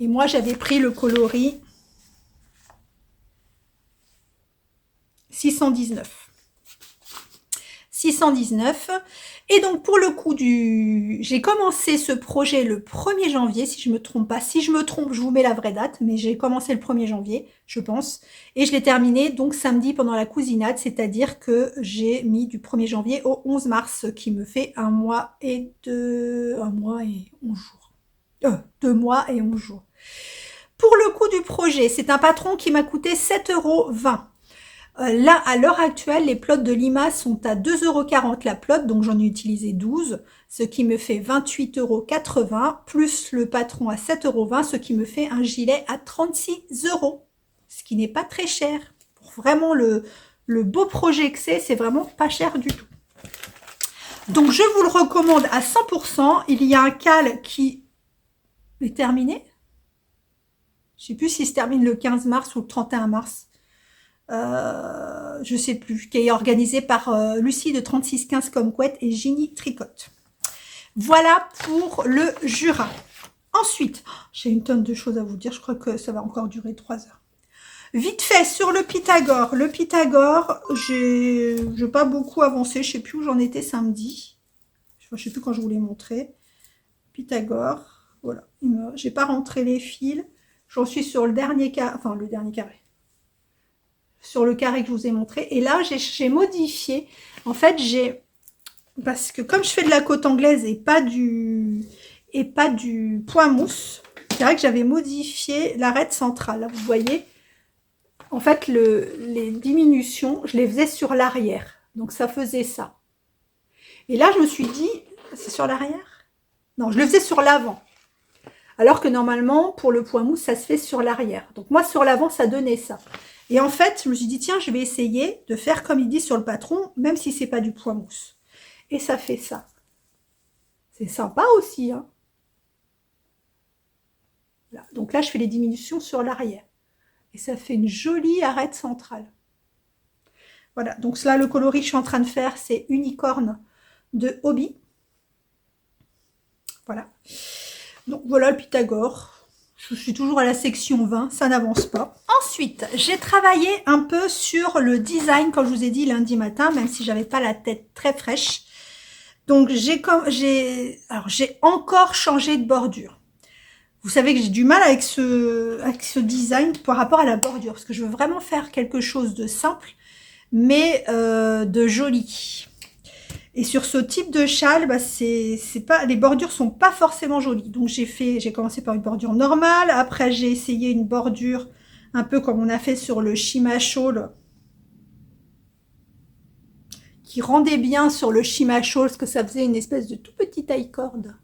Et moi j'avais pris le coloris 619. 619. Et donc pour le coup j'ai commencé ce projet le 1er janvier, si je me trompe pas. Si je me trompe, je vous mets la vraie date, mais j'ai commencé le 1er janvier, je pense. Et je l'ai terminé donc samedi pendant la cousinade, c'est-à-dire que j'ai mis du 1er janvier au 11 mars, ce qui me fait 1 mois et 11 jours. 2 mois et 11 jours. Pour le coût du projet, c'est un patron qui m'a coûté 7,20 €. Là, à l'heure actuelle, les plots de Lima sont à 2,40 € la plot, donc j'en ai utilisé 12, ce qui me fait 28,80 €, plus le patron à 7,20 €, ce qui me fait un gilet à 36 €, ce qui n'est pas très cher. Pour vraiment le beau projet que c'est vraiment pas cher du tout. Donc, je vous le recommande à 100%. Il y a un cal qui est terminé. Je ne sais plus s'il se termine le 15 mars ou le 31 mars. Je sais plus, qui est organisé par Lucie de 3615 comme couette et Ginny Tricotte. Voilà pour le Jura. Ensuite, j'ai une tonne de choses à vous dire, je crois que ça va encore durer 3 heures. Vite fait, sur le Pythagore. Le Pythagore, j'ai pas beaucoup avancé, je sais plus où j'en étais samedi. Je sais plus quand je vous l'ai montré. Pythagore, voilà. J'ai pas rentré les fils. J'en suis sur le dernier carré, enfin le dernier carré. Sur le carré que je vous ai montré. Et là, j'ai modifié. En fait, parce que comme je fais de la côte anglaise et pas du point mousse, c'est vrai que j'avais modifié l'arête centrale. Là, vous voyez, en fait, les diminutions, je les faisais sur l'arrière. Donc, ça faisait ça. Et là, je me suis dit, c'est sur l'arrière? Non, je le faisais sur l'avant. Alors que normalement, pour le point mousse, ça se fait sur l'arrière. Donc, moi, sur l'avant, ça donnait ça. Et en fait, je me suis dit, tiens, je vais essayer de faire comme il dit sur le patron, même si c'est pas du point mousse. Et ça fait ça. C'est sympa aussi, hein. Là. Donc là, je fais les diminutions sur l'arrière. Et ça fait une jolie arête centrale. Voilà, donc là, le coloris que je suis en train de faire, c'est Unicorne de Hobby. Voilà. Donc voilà le Pythagore. Je suis toujours à la section 20, ça n'avance pas. Ensuite, j'ai travaillé un peu sur le design, comme je vous ai dit lundi matin, même si j'avais pas la tête très fraîche. Donc j'ai encore changé de bordure. Vous savez que j'ai du mal avec ce design par rapport à la bordure, parce que je veux vraiment faire quelque chose de simple, mais de joli. Et sur ce type de châle, bah, les bordures sont pas forcément jolies. Donc j'ai commencé par une bordure normale, après j'ai essayé une bordure un peu comme on a fait sur le Shima Shawl, qui rendait bien sur le Shima Shawl, parce que ça faisait une espèce de tout petit taille corde.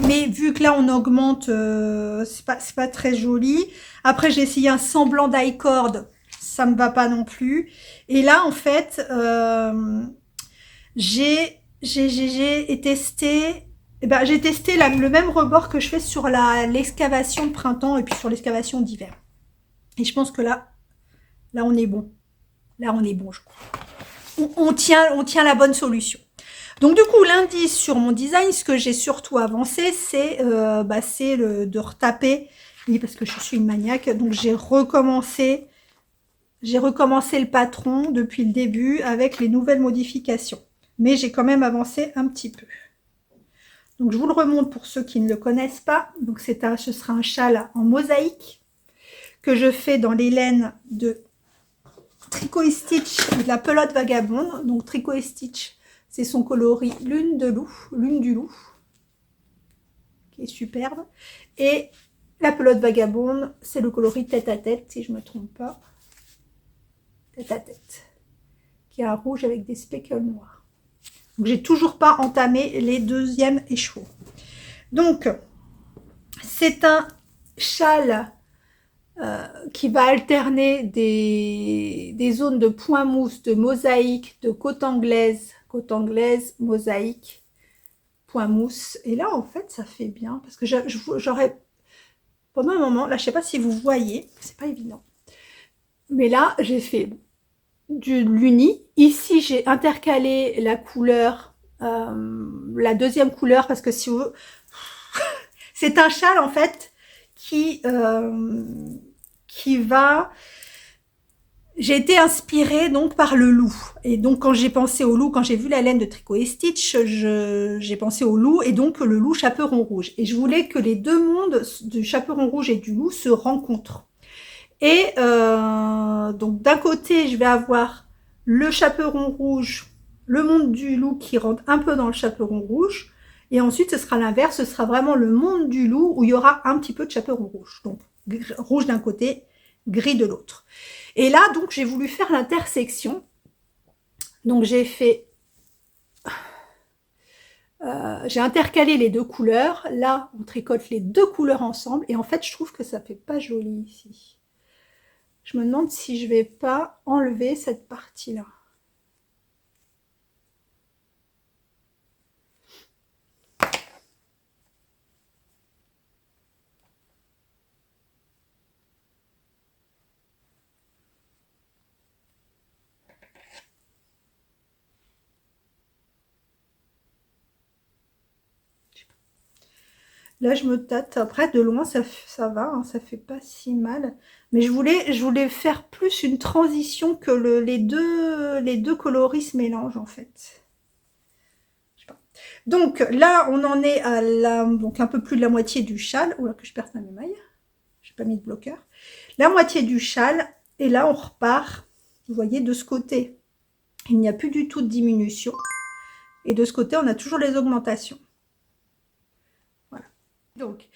Mais vu que là on augmente, c'est pas très joli. Après j'ai essayé un semblant d'i-cord, ça me va pas non plus. Et là en fait, j'ai testé, j'ai testé le même rebord que je fais sur l'excavation de printemps et puis sur l'excavation d'hiver. Et je pense que là on est bon. Là on est bon, je crois. On tient la bonne solution. Donc du coup, l'indice sur mon design, ce que j'ai surtout avancé, c'est de retaper, oui, parce que je suis une maniaque, donc j'ai recommencé le patron depuis le début avec les nouvelles modifications. Mais j'ai quand même avancé un petit peu. Donc je vous le remonte pour ceux qui ne le connaissent pas. Donc ce sera un châle en mosaïque que je fais dans les laines de Tricot & Stitch de la pelote vagabonde. Donc Tricot & Stitch, c'est son coloris lune du loup, qui est superbe. Et la pelote vagabonde, c'est le coloris tête à tête, si je ne me trompe pas. Tête à tête, qui est un rouge avec des speckles noirs. Donc j'ai toujours pas entamé les deuxièmes écheveaux. Donc c'est un châle qui va alterner des zones de point mousse, de mosaïque, de côte anglaise, mosaïque, point mousse. Et là, en fait, ça fait bien. Parce que j'aurais, pendant un moment, là, je sais pas si vous voyez, c'est pas évident. Mais là, j'ai fait de l'uni. Ici, j'ai intercalé la couleur, la deuxième couleur, parce que si vous... c'est un châle, en fait, qui va... J'ai été inspirée donc par le loup. Et donc quand j'ai pensé au loup, quand j'ai vu la laine de Tricot & Stitch, j'ai pensé au loup et donc le loup chaperon rouge. Et je voulais que les deux mondes du chaperon rouge et du loup se rencontrent. Et donc d'un côté, je vais avoir le chaperon rouge, le monde du loup qui rentre un peu dans le chaperon rouge. Et ensuite, ce sera l'inverse, ce sera vraiment le monde du loup où il y aura un petit peu de chaperon rouge. Donc rouge d'un côté, gris de l'autre. Et là, donc, j'ai voulu faire l'intersection. Donc, j'ai intercalé les deux couleurs. Là, on tricote les deux couleurs ensemble. Et en fait, je trouve que ça fait pas joli ici. Je me demande si je vais pas enlever cette partie-là. Là, je me tâte. Après, de loin, ça va, hein, ça fait pas si mal. Mais je voulais faire plus une transition que les deux coloris se mélangent, en fait. Je sais pas. Donc, là, on en est à donc un peu plus de la moitié du châle. Oula, que je perds ma maille. J'ai pas mis de bloqueur. La moitié du châle. Et là, on repart. Vous voyez, de ce côté, il n'y a plus du tout de diminution. Et de ce côté, on a toujours les augmentations. Donc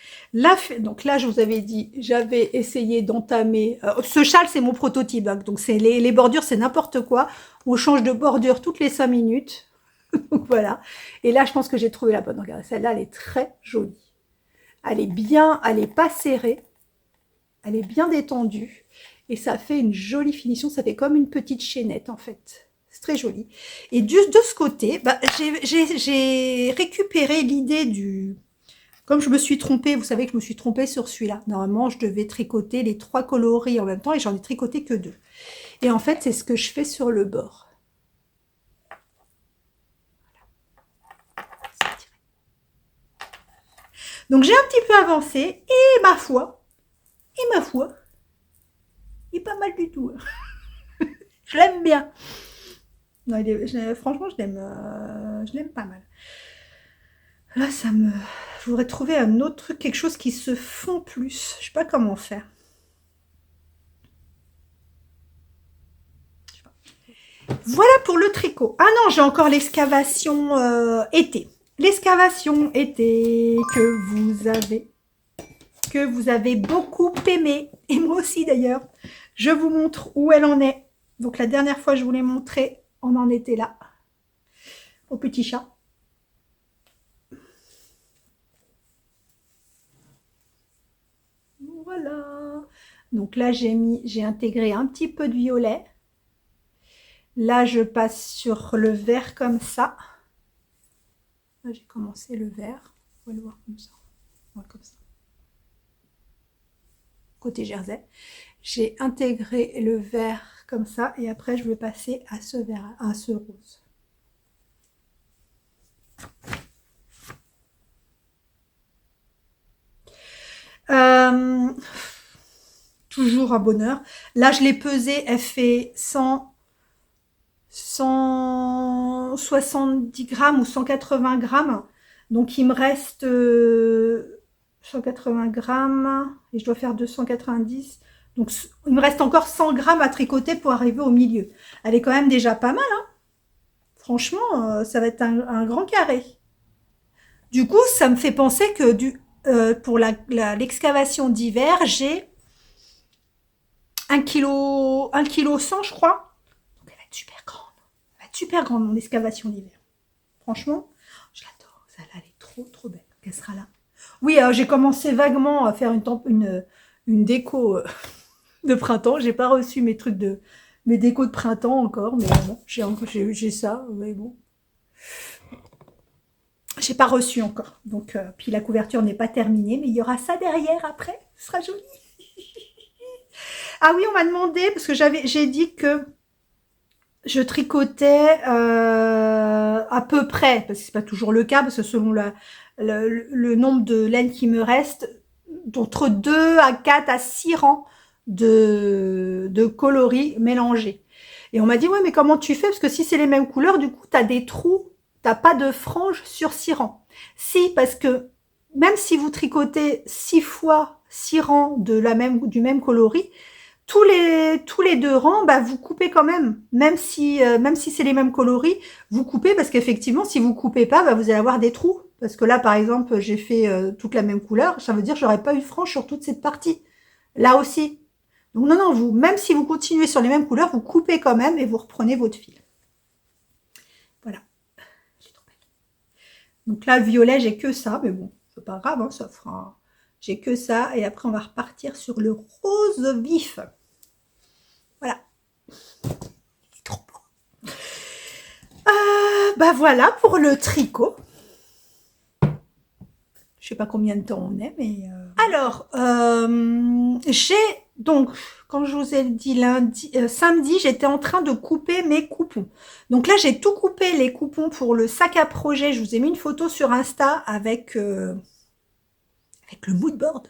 là, je vous avais dit, j'avais essayé d'entamer. Ce châle, c'est mon prototype. Hein, donc, c'est les bordures, c'est n'importe quoi. On change de bordure toutes les 5 minutes. Donc, voilà. Et là, je pense que j'ai trouvé la bonne. Regardez, celle-là, elle est très jolie. Elle est bien, elle n'est pas serrée. Elle est bien détendue. Et ça fait une jolie finition. Ça fait comme une petite chaînette, en fait. C'est très joli. Et de ce côté, bah, j'ai récupéré l'idée du... Comme je me suis trompée, vous savez que je me suis trompée sur celui-là. Normalement, je devais tricoter les 3 coloris en même temps et j'en ai tricoté que 2. Et en fait, c'est ce que je fais sur le bord. Donc, j'ai un petit peu avancé et ma foi, il est pas mal du tout. Je l'aime bien. Non, franchement, je l'aime pas mal. Là, je voudrais trouver un autre truc, quelque chose qui se fond plus. Je sais pas comment faire. Voilà pour le tricot. Ah non, j'ai encore l'excavation été. L'excavation été que vous avez beaucoup aimé. Et moi aussi d'ailleurs. Je vous montre où elle en est. Donc la dernière fois, je vous l'ai montré, on en était là. Au petit chat. Voilà. Donc là, j'ai intégré un petit peu de violet. Là, je passe sur le vert comme ça. Là, j'ai commencé le vert. On va le voir comme ça. Ouais, comme ça. Côté jersey. J'ai intégré le vert comme ça. Et après, je vais passer à ce vert, à ce rose. Toujours un bonheur. Là, je l'ai pesé. Elle fait 170 grammes ou 180 grammes. Donc, il me reste 180 grammes et je dois faire 290. Donc, il me reste encore 100 grammes à tricoter pour arriver au milieu. Elle est quand même déjà pas mal. Hein. Franchement, ça va être un grand carré. Du coup, ça me fait penser que pour l'excavation d'hiver, j'ai 1 kg 100, je crois. Donc, elle va être super grande. Elle va être super grande, mon excavation d'hiver. Franchement, je l'adore. Celle-là, elle est trop, trop belle. Elle sera là. Oui, j'ai commencé vaguement à faire une déco de printemps. J'ai pas reçu mes décos de printemps encore, mais bon, j'ai ça, mais bon. J'ai pas reçu encore. Donc, puis la couverture n'est pas terminée, mais il y aura ça derrière après. Ce sera joli. Ah oui, on m'a demandé, parce que j'ai dit que je tricotais à peu près, parce que c'est pas toujours le cas, parce que selon le nombre de laine qui me reste, d'entre 2 à 4 à 6 rangs de coloris mélangés. Et on m'a dit, ouais, mais comment tu fais? Parce que si c'est les mêmes couleurs, du coup, tu as des trous, t'as pas de franges sur 6 rangs. Si, parce que même si vous tricotez 6 fois 6 rangs du même coloris, tous les 2 rangs, bah, vous coupez quand même si c'est les mêmes coloris, vous coupez parce qu'effectivement, si vous coupez pas, bah, vous allez avoir des trous. Parce que là, par exemple, j'ai fait toute la même couleur, ça veut dire que j'aurais pas eu de frange sur toute cette partie. Là aussi. Donc non, non, même si vous continuez sur les mêmes couleurs, vous coupez quand même et vous reprenez votre fil. Voilà. Donc là, le violet, j'ai que ça, mais bon, c'est pas grave, hein, ça fera. J'ai que ça, et après on va repartir sur le rose vif. Voilà. Il est trop beau. Bah voilà pour le tricot. Je sais pas combien de temps on est, mais... Alors, j'ai donc, quand je vous ai dit samedi, j'étais en train de couper mes coupons. Donc là, j'ai tout coupé les coupons pour le sac à projet. Je vous ai mis une photo sur Insta avec avec le mood board.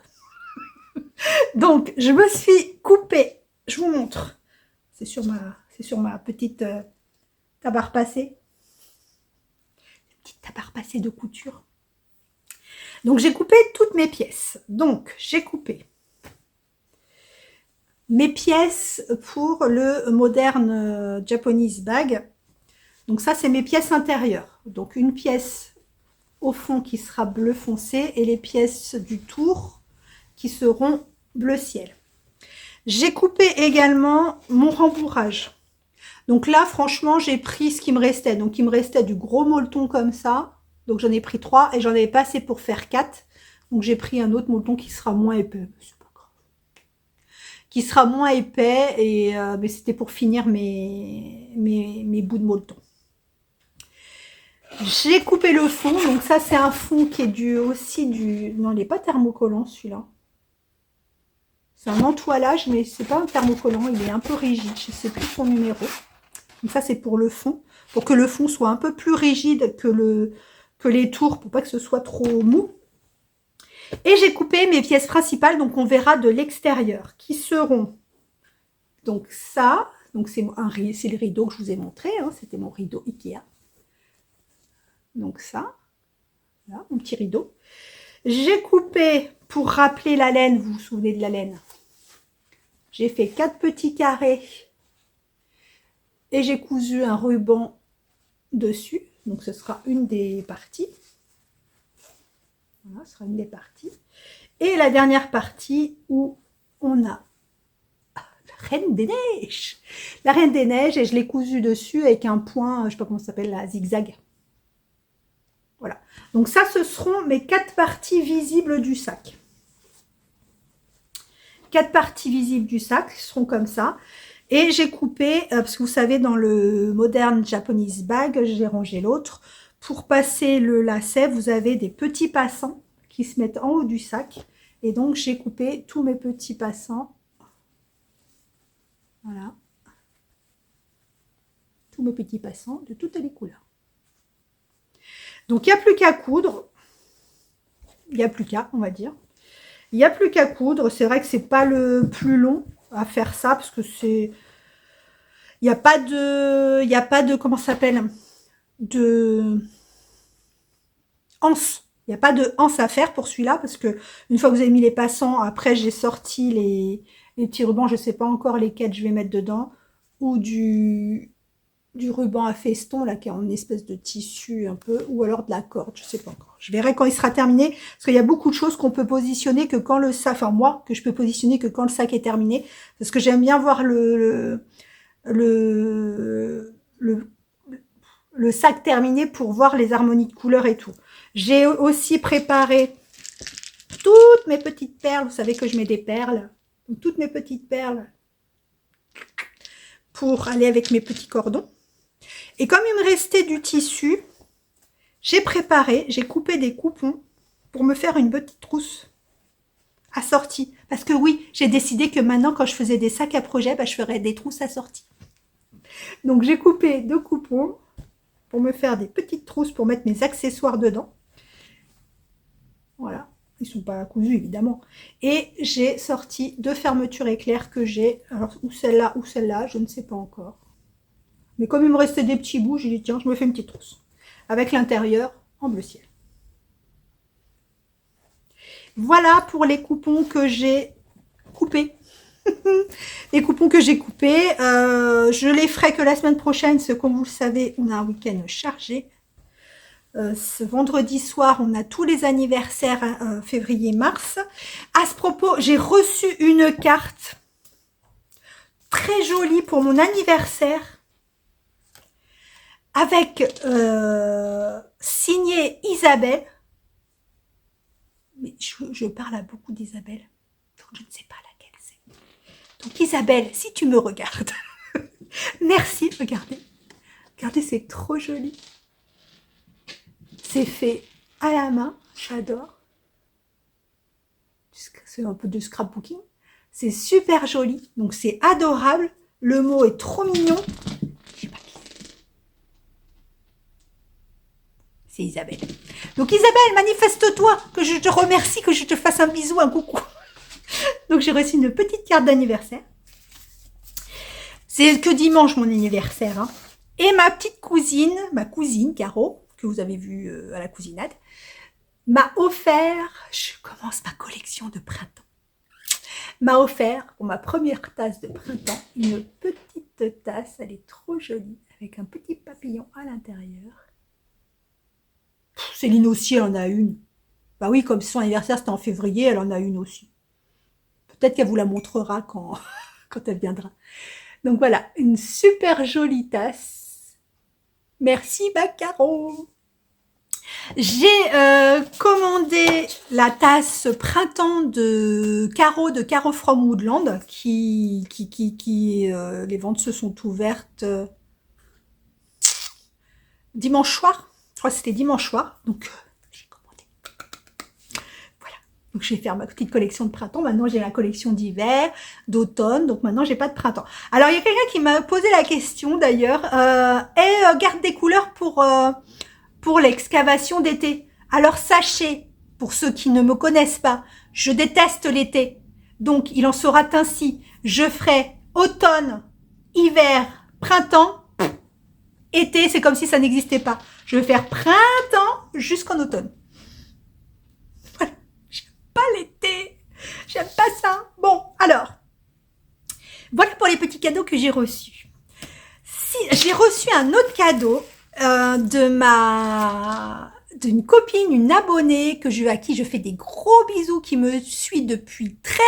Donc, je me suis coupée, je vous montre, c'est sur ma petite tabarre passée, petite tabarre passée de couture. Donc, j'ai coupé toutes mes pièces. Donc, j'ai coupé mes pièces pour le moderne Japanese bag. Donc, ça, c'est mes pièces intérieures. Donc, une pièce au fond qui sera bleu foncé et les pièces du tour qui seront bleu ciel. J'ai coupé également mon rembourrage. Donc là, franchement, j'ai pris ce qui me restait. Donc, il me restait du gros molleton comme ça. Donc, j'en ai pris 3 et j'en avais pas assez pour faire 4. Donc, j'ai pris un autre molleton qui sera moins épais. C'est pas grave. Qui sera moins épais et mais c'était pour finir mes bouts de molleton. J'ai coupé le fond. Donc, ça, c'est un fond qui est aussi du... Non, il n'est pas thermocollant, celui-là. C'est un entoilage, mais c'est pas un thermocollant. Il est un peu rigide. Je ne sais plus son numéro. Donc ça, c'est pour le fond. Pour que le fond soit un peu plus rigide que les tours, pour pas que ce soit trop mou. Et j'ai coupé mes pièces principales, donc on verra de l'extérieur, qui seront donc ça. Donc c'est le rideau que je vous ai montré. Hein, c'était mon rideau Ikea. Donc ça. Voilà, mon petit rideau. J'ai coupé, pour rappeler la laine, vous vous souvenez de la laine, j'ai fait 4 petits carrés et j'ai cousu un ruban dessus. Donc ce sera une des parties. Voilà, ce sera une des parties. Et la dernière partie où on a la Reine des Neiges. La Reine des Neiges, et je l'ai cousu dessus avec un point, je ne sais pas comment ça s'appelle, la zigzag. Voilà. Donc ça, ce seront mes 4 parties visibles du sac. 4 parties visibles du sac seront comme ça. Et j'ai coupé, parce que vous savez, dans le moderne Japanese bag, j'ai rangé l'autre. Pour passer le lacet, vous avez des petits passants qui se mettent en haut du sac. Et donc, j'ai coupé tous mes petits passants. Voilà. Tous mes petits passants de toutes les couleurs. Donc, il n'y a plus qu'à coudre. Il n'y a plus qu'à, on va dire. Il n'y a plus qu'à coudre. C'est vrai que c'est pas le plus long à faire ça, parce que c'est... Il n'y a pas de... Comment ça s'appelle? De... anse. Il n'y a pas de anse à faire pour celui-là, parce que une fois que vous avez mis les passants, après j'ai sorti les petits rubans, je ne sais pas encore lesquels je vais mettre dedans, ou du ruban à feston, là, qui est en espèce de tissu un peu, ou alors de la corde, je ne sais pas encore. Je verrai quand il sera terminé, parce qu'il y a beaucoup de choses qu'on peut positionner que quand le sac, enfin moi, que je peux positionner que quand le sac est terminé, parce que j'aime bien voir le sac terminé pour voir les harmonies de couleurs et tout. J'ai aussi préparé toutes mes petites perles. Vous savez que je mets des perles. Donc, toutes mes petites perles pour aller avec mes petits cordons. Et comme il me restait du tissu, j'ai coupé des coupons pour me faire une petite trousse assortie. Parce que oui, j'ai décidé que maintenant, quand je faisais des sacs à projet, je ferais des trousses assorties. Donc, j'ai coupé 2 coupons pour me faire des petites trousses pour mettre mes accessoires dedans. Voilà, ils ne sont pas cousus évidemment. Et j'ai sorti 2 fermetures éclairs que j'ai, alors ou celle-là, je ne sais pas encore. Mais comme il me restait des petits bouts, j'ai dit tiens, je me fais une petite trousse. Avec l'intérieur en bleu ciel. Voilà pour les coupons que j'ai coupés. Les coupons que j'ai coupés, je les ferai que la semaine prochaine, parce que comme vous le savez, on a un week-end chargé. Ce vendredi soir, on a tous les anniversaires février-mars. À ce propos, j'ai reçu une carte très jolie pour mon anniversaire avec signé Isabelle. Mais je parle à beaucoup d'Isabelle, donc je ne sais pas laquelle c'est. Donc Isabelle, si tu me regardes, merci, regardez. Regardez, c'est trop joli. C'est fait à la main, j'adore. C'est un peu de scrapbooking. C'est super joli, donc c'est adorable. Le mot est trop mignon. Je sais pas qui c'est. c'est Isabelle. Donc Isabelle, manifeste-toi, que je te remercie, que je te fasse un bisou, un coucou. Donc j'ai reçu une petite carte d'anniversaire. C'est que dimanche mon anniversaire. Hein. Et ma petite cousine, Caro, que vous avez vue à la cousinade, m'a offert, je commence ma collection de printemps, m'a offert pour ma première tasse de printemps, une petite tasse, elle est trop jolie, avec un petit papillon à l'intérieur. Céline aussi, elle en a une. Bah oui, comme son anniversaire c'était en février, elle en a une aussi. Peut-être qu'elle vous la montrera quand, quand elle viendra. Donc voilà, une super jolie tasse. Merci Bacaro. J'ai commandé la tasse printemps de Caro from Woodland, qui les ventes se sont ouvertes dimanche soir. Je crois que c'était dimanche soir, donc j'ai commandé. Voilà, donc je vais faire ma petite collection de printemps. Maintenant j'ai la collection d'hiver, d'automne, donc maintenant j'ai pas de printemps. Alors il y a quelqu'un qui m'a posé la question d'ailleurs, garde des couleurs pour l'excavation d'été. Alors sachez, pour ceux qui ne me connaissent pas, je déteste l'été. Donc il en sera ainsi. Je ferai automne, hiver, printemps, été, c'est comme si ça n'existait pas. Je vais faire printemps jusqu'en automne. Voilà. J'aime pas l'été. J'aime pas ça. Bon, alors. Voilà pour les petits cadeaux que j'ai reçus. Si, j'ai reçu un autre cadeau d'une copine, une abonnée à qui je fais des gros bisous, qui me suit depuis très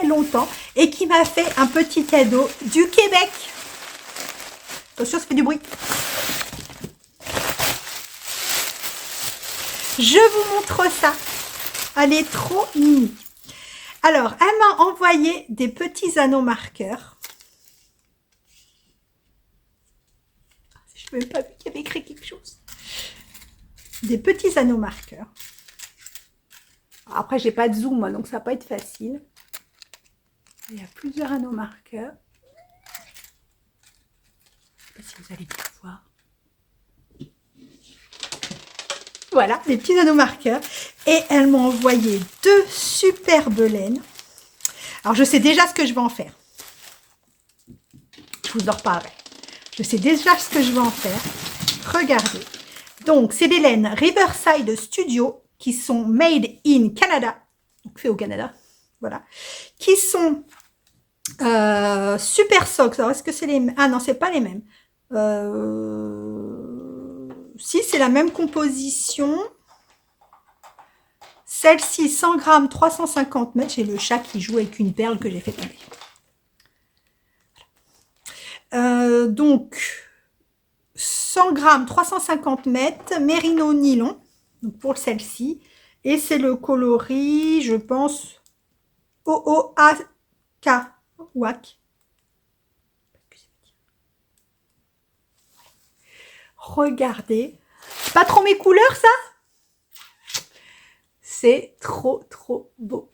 longtemps et qui m'a fait un petit cadeau du Québec. Attention, ça fait du bruit. Je vous montre ça. Elle est trop mini. Alors, elle m'a envoyé des petits anneaux marqueurs. Je n'ai même pas vu qu'il y avait écrit quelque chose. Des petits anneaux marqueurs. Après, j'ai pas de zoom, moi, donc ça va pas être facile. Il y a plusieurs anneaux marqueurs. Je ne sais pas si vous allez bien voir. Voilà, les petits anneaux marqueurs. Et elle m'a envoyé 2 superbes laines. Alors, je sais déjà ce que je vais en faire. Je vous en reparlerai. Je sais déjà ce que je vais en faire. Regardez. Donc, c'est des laines Riverside Studio qui sont made in Canada. Donc, fait au Canada. Voilà. Qui sont super socks. Alors, est-ce que c'est les mêmes? Ah non, c'est pas les mêmes. Si, c'est la même composition. Celle-ci, 100 grammes, 350 mètres. J'ai le chat qui joue avec une perle que j'ai fait tomber. Donc, 100 grammes, 350 mètres, mérino nylon, donc pour celle-ci. Et c'est le coloris, je pense, OOAK. WAC. Regardez. Pas trop mes couleurs, ça? C'est trop beau.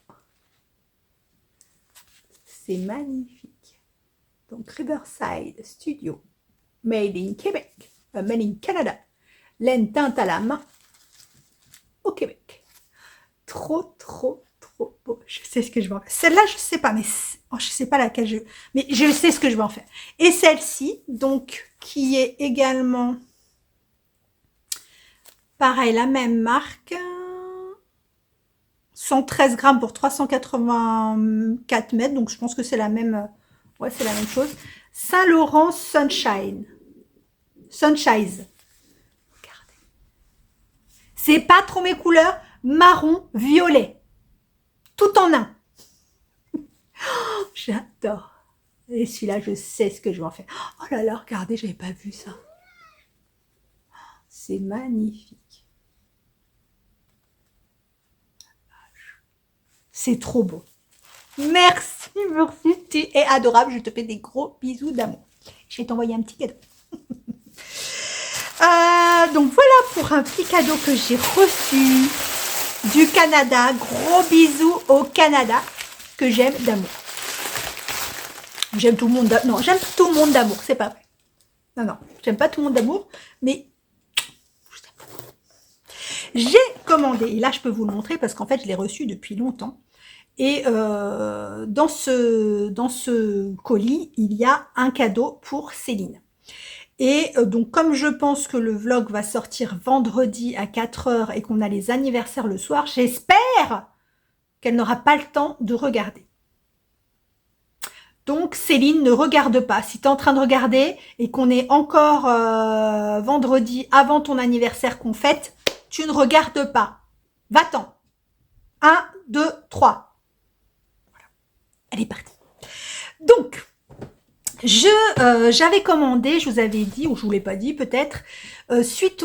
C'est magnifique. Donc, Riverside Studio, made in Québec, made in Canada. Laine teinte à la main au Québec. Trop beau. Je sais ce que je vais en faire. Celle-là, je sais pas, mais je sais pas laquelle je... Mais je sais ce que je vais en faire. Et celle-ci, donc, qui est également... Pareil, la même marque. 113 grammes pour 384 mètres. Donc, je pense que c'est la même... Ouais, c'est la même chose. Saint-Laurent Sunshine. Sunshine. Regardez. C'est pas trop mes couleurs. Marron, violet. Tout en un. Oh, j'adore. Et celui-là, je sais ce que je vais en faire. Oh là là, regardez, j'avais pas vu ça. C'est magnifique. C'est trop beau. Merci, tu es adorable. Je te fais des gros bisous d'amour. Je vais t'envoyer un petit cadeau. Donc voilà pour un petit cadeau que j'ai reçu du Canada. Gros bisous au Canada que j'aime d'amour. J'aime tout le monde d'amour. Non, j'aime tout le monde d'amour. C'est pas vrai. Non, j'aime pas tout le monde d'amour. Mais J'ai commandé, et là je peux vous le montrer parce qu'en fait je l'ai reçu depuis longtemps. Et dans ce colis, il y a un cadeau pour Céline. Et donc comme je pense que le vlog va sortir vendredi à 4 heures et qu'on a les anniversaires le soir, j'espère qu'elle n'aura pas le temps de regarder. Donc Céline, ne regarde pas. Si tu es en train de regarder et qu'on est encore vendredi avant ton anniversaire qu'on fête, tu ne regardes pas. Va-t'en. 1, 2, 3. Voilà. Elle est partie. Donc, j'avais commandé, je vous avais dit, ou je vous l'ai pas dit peut-être, suite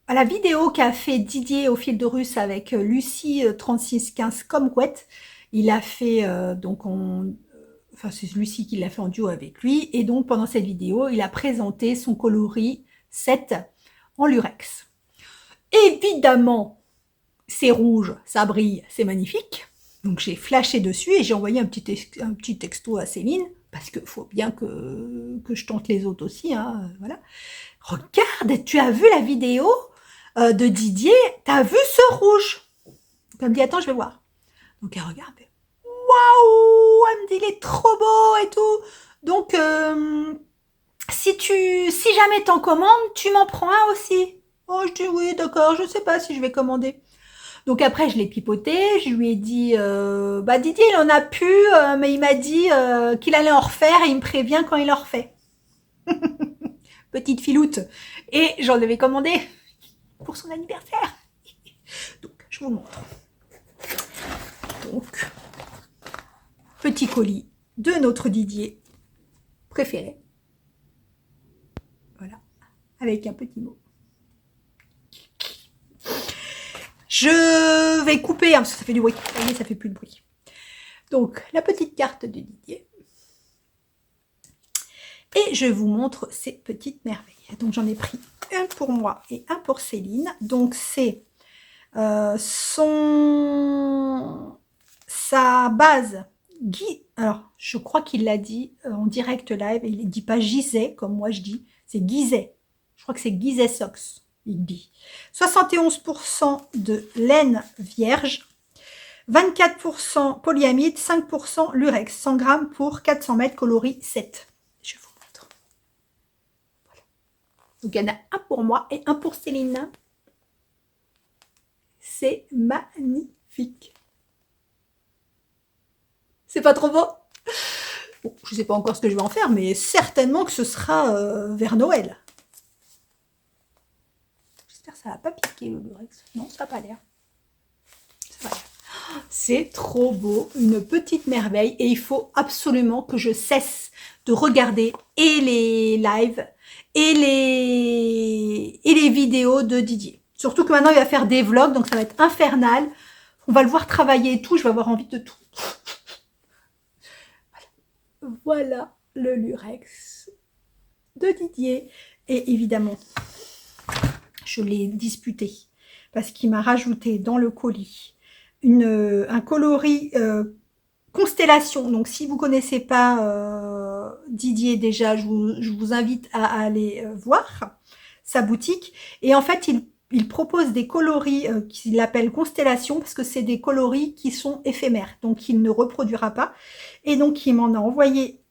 à la vidéo qu'a fait Didier au fil de russe avec Lucie 3615 Comquet. Il a fait, enfin c'est Lucie qui l'a fait en duo avec lui, et donc pendant cette vidéo, il a présenté son coloris 7 en lurex. Évidemment, c'est rouge, ça brille, c'est magnifique. Donc j'ai flashé dessus et j'ai envoyé un petit texto à Céline, parce qu'il faut bien que je tente les autres aussi, hein, voilà. Regarde, tu as vu la vidéo de Didier, t'as vu ce rouge? Donc elle me dit, attends, je vais voir. Donc elle regarde, waouh, elle me dit, il est trop beau et tout. Donc, si jamais t'en commandes, tu m'en prends un aussi. Oh, je dis oui, d'accord, je sais pas si je vais commander. Donc après, je l'ai pipoté, je lui ai dit, bah Didier, il en a plus, mais il m'a dit qu'il allait en refaire et il me prévient quand il en refait. Petite filoute. Et j'en avais commandé pour son anniversaire. Donc, je vous montre. Donc, petit colis de notre Didier préféré. Voilà, avec un petit mot. Je vais couper, hein, parce que ça fait du bruit. Vous voyez, ça fait plus de bruit. Donc, la petite carte de Didier. Et je vous montre ces petites merveilles. Donc, j'en ai pris un pour moi et un pour Céline. Donc, c'est sa base alors je crois qu'il l'a dit en direct live, il ne dit pas Gizet comme moi je dis, c'est Gizet, je crois que c'est Gizet Socks, il dit 71% de laine vierge, 24% polyamide, 5% lurex, 100 grammes pour 400 mètres, coloris 7. Je vous montre. Voilà. Donc il y en a un pour moi et un pour Céline. C'est magnifique. C'est pas trop beau? Bon, je sais pas encore ce que je vais en faire, mais certainement que ce sera vers Noël. J'espère que ça va pas piquer le lurex. Non, ça n'a pas l'air. C'est trop beau, une petite merveille, et il faut absolument que je cesse de regarder et les lives et les vidéos de Didier. Surtout que maintenant il va faire des vlogs, donc ça va être infernal. On va le voir travailler et tout, je vais avoir envie de tout. Voilà le lurex de Didier. Et évidemment, je l'ai disputé parce qu'il m'a rajouté dans le colis un coloris constellation. Donc si vous connaissez pas Didier déjà, je vous invite à aller voir sa boutique. Et en fait, il propose des coloris qu'il appelle constellation parce que c'est des coloris qui sont éphémères. Donc il ne reproduira pas. Et donc il m'en a envoyé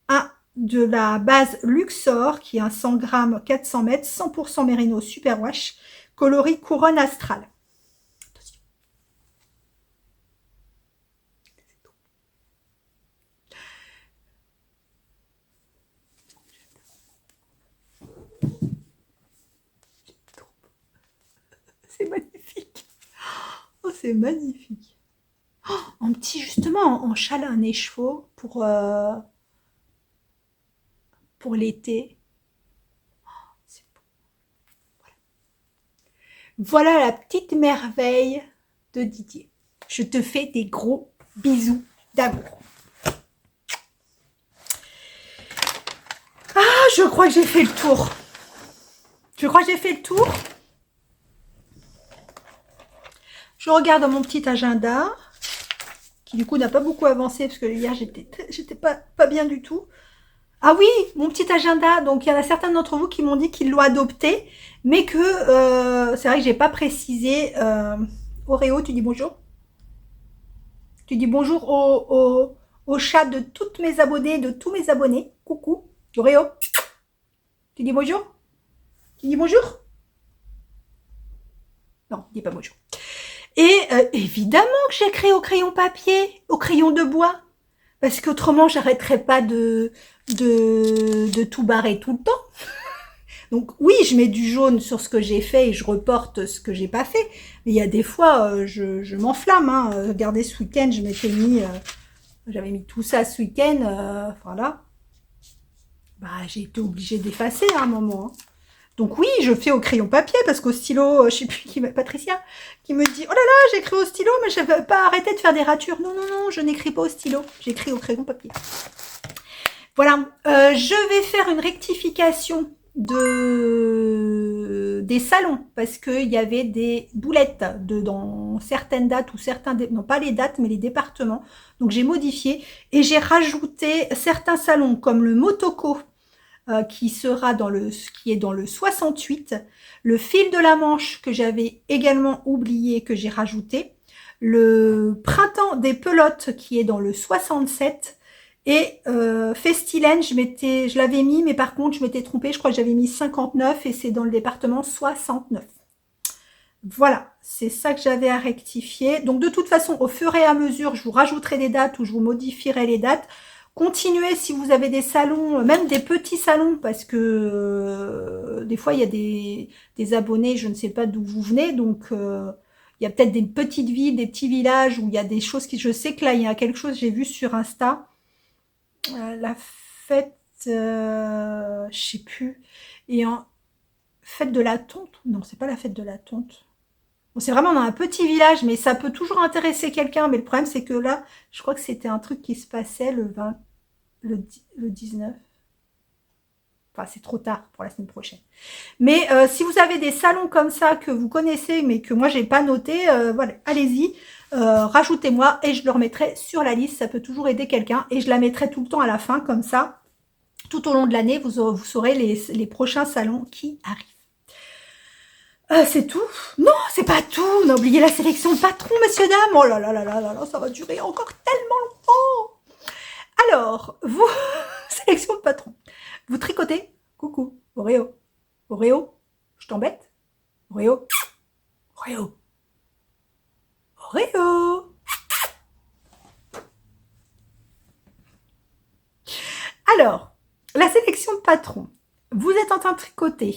un de la base Luxor qui est un 100 grammes 400 mètres, 100% Merino Superwash, coloris couronne astrale. C'est magnifique. Oh, c'est magnifique. Oh, en petit, justement, en châle un écheveau pour l'été. Oh, c'est beau. Voilà. Voilà la petite merveille de Didier. Je te fais des gros bisous d'amour. Ah, je crois que j'ai fait le tour. Je crois que j'ai fait le tour. Je regarde dans mon petit agenda, qui du coup n'a pas beaucoup avancé, parce que hier j'étais pas bien du tout. Ah oui, mon petit agenda. Donc, il y en a certains d'entre vous qui m'ont dit qu'ils l'ont adopté, mais que c'est vrai que j'ai pas précisé. Oreo, tu dis bonjour. Tu dis bonjour au chat de toutes mes abonnées, de tous mes abonnés. Coucou. Oreo, tu dis bonjour. Tu dis bonjour. Non, dis pas bonjour. Et évidemment que j'écris au crayon papier, au crayon de bois. Parce qu'autrement, j'arrêterais pas de tout barrer tout le temps. Donc oui, je mets du jaune sur ce que j'ai fait et je reporte ce que j'ai pas fait. Mais il y a des fois, je m'enflamme. Hein. Regardez, ce week-end, j'avais mis tout ça ce week-end. Voilà. Bah, j'ai été obligée d'effacer à un moment. Hein. Donc oui, je fais au crayon papier parce qu'au stylo, je sais plus qui, Patricia, qui me dit, oh là là, j'écris au stylo, mais je n'avais pas arrêté de faire des ratures. Non, non, non, je n'écris pas au stylo, j'écris au crayon papier. Voilà, je vais faire une rectification des salons parce qu'il y avait des boulettes dans certaines dates ou non pas les dates mais les départements. Donc j'ai modifié et j'ai rajouté certains salons comme le Motoko qui est dans le 68, le fil de la Manche que j'avais également oublié que j'ai rajouté, le printemps des pelotes qui est dans le 67 et Festilène, je l'avais mis, mais par contre, je m'étais trompée. Je crois que j'avais mis 59 et c'est dans le département 69. Voilà, c'est ça que j'avais à rectifier. Donc, de toute façon, au fur et à mesure, je vous rajouterai des dates ou je vous modifierai les dates. Continuez si vous avez des salons, même des petits salons, parce que des fois, il y a des abonnés, je ne sais pas d'où vous venez, donc il y a peut-être des petites villes, des petits villages où il y a des choses qui... Je sais que là, il y a quelque chose, j'ai vu sur Insta, la fête, je sais plus, et fête de la tonte, non, c'est pas la fête de la tonte. Bon, c'est vraiment dans un petit village, mais ça peut toujours intéresser quelqu'un, mais le problème, c'est que là, je crois que c'était un truc qui se passait le 19. Enfin, c'est trop tard pour la semaine prochaine. Mais si vous avez des salons comme ça que vous connaissez, mais que moi, j'ai pas noté, voilà, allez-y. Rajoutez-moi et je le remettrai sur la liste, ça peut toujours aider quelqu'un et je la mettrai tout le temps à la fin comme ça, tout au long de l'année, vous saurez les prochains salons qui arrivent. C'est tout? Non, c'est pas tout, on a oublié la sélection de patron, messieurs, dames. Oh là là là là là là, ça va durer encore tellement longtemps. Alors, vous, sélection de patron, vous tricotez? Coucou, Oreo, Oreo, je t'embête? Oreo, Oreo, Oreo. Alors, la sélection de patron. Vous êtes en train de tricoter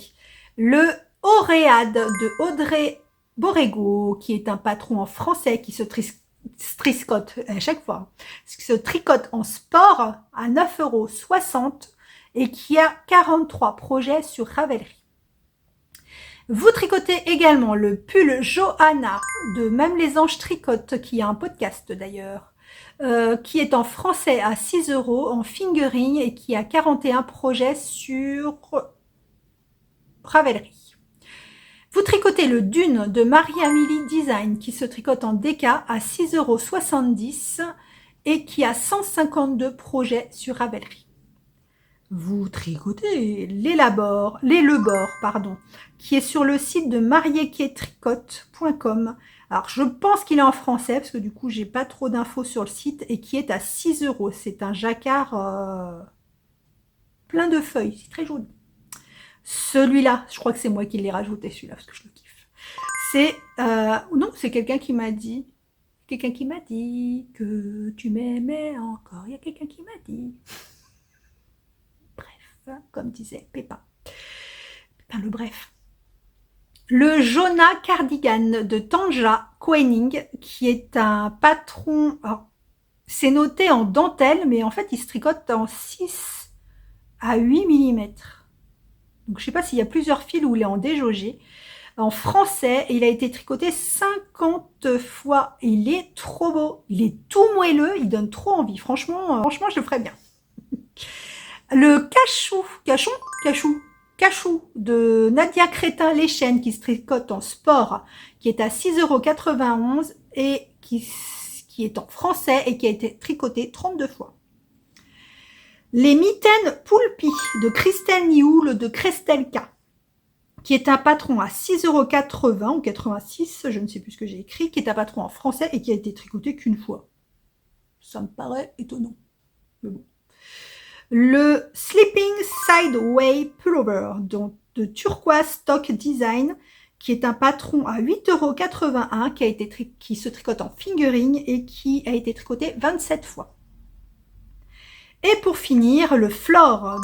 le Auréade de Audrey Borrego, qui est un patron en français qui se tricote à chaque fois, qui se tricote en sport à 9,60 € et qui a 43 projets sur Ravelry. Vous tricotez également le pull Johanna de Même les Anges Tricotent, qui a un podcast d'ailleurs, qui est en français à 6 € en fingering et qui a 41 projets sur Ravelry. Vous tricotez le Dune de Marie-Amélie Design qui se tricote en DK à 6,70 € et qui a 152 projets sur Ravelry. Vous tricotez l'Elabor, qui est sur le site de mariequetricote.com. Alors, je pense qu'il est en français, parce que du coup, j'ai pas trop d'infos sur le site, et qui est à 6 €. C'est un jacquard plein de feuilles, c'est très joli. Celui-là, je crois que c'est moi qui l'ai rajouté, celui-là, parce que je le kiffe. C'est, non, c'est quelqu'un qui m'a dit que tu m'aimais encore. Il y a quelqu'un qui m'a dit... comme disait Pépin. Le bref. Le Jonah Cardigan de Tanja Koenig, qui est un patron... C'est noté en dentelle, mais en fait, il se tricote en 6 à 8 mm. Donc, je ne sais pas s'il y a plusieurs fils ou il est en déjaugé. En français, et il a été tricoté 50 fois. Il est trop beau. Il est tout moelleux. Il donne trop envie. Franchement, je le ferais bien. Le cachou de Nadia Crétin-Léchène qui se tricote en sport, qui est à 6,91 € et qui est en français et qui a été tricoté 32 fois. Les mitaines Poulpi de Christelle Nioul de Crestelka, qui est un patron à 6,80 € ou 86, je ne sais plus ce que j'ai écrit, qui est un patron en français et qui a été tricoté qu'une fois. Ça me paraît étonnant. Mais bon. Le Sleeping Sideway Pullover de Turquoise Stock Design, qui est un patron à 8,81 € qui se tricote en fingering et qui a été tricoté 27 fois. Et pour finir, le Flore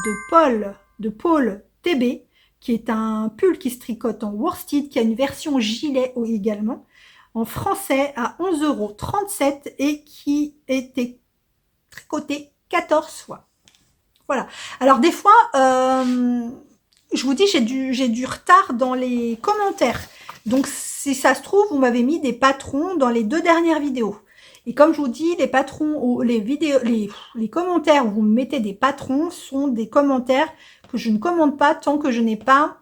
de Paul TB, qui est un pull qui se tricote en worsted, qui a une version gilet également, en français à 11,37 € et qui a été tricoté 14 fois. Voilà. Alors des fois, je vous dis, j'ai du retard dans les commentaires. Donc si ça se trouve, vous m'avez mis des patrons dans les 2 dernières vidéos. Et comme je vous dis, les patrons, les commentaires où vous me mettez des patrons sont des commentaires que je ne commande pas tant que je n'ai pas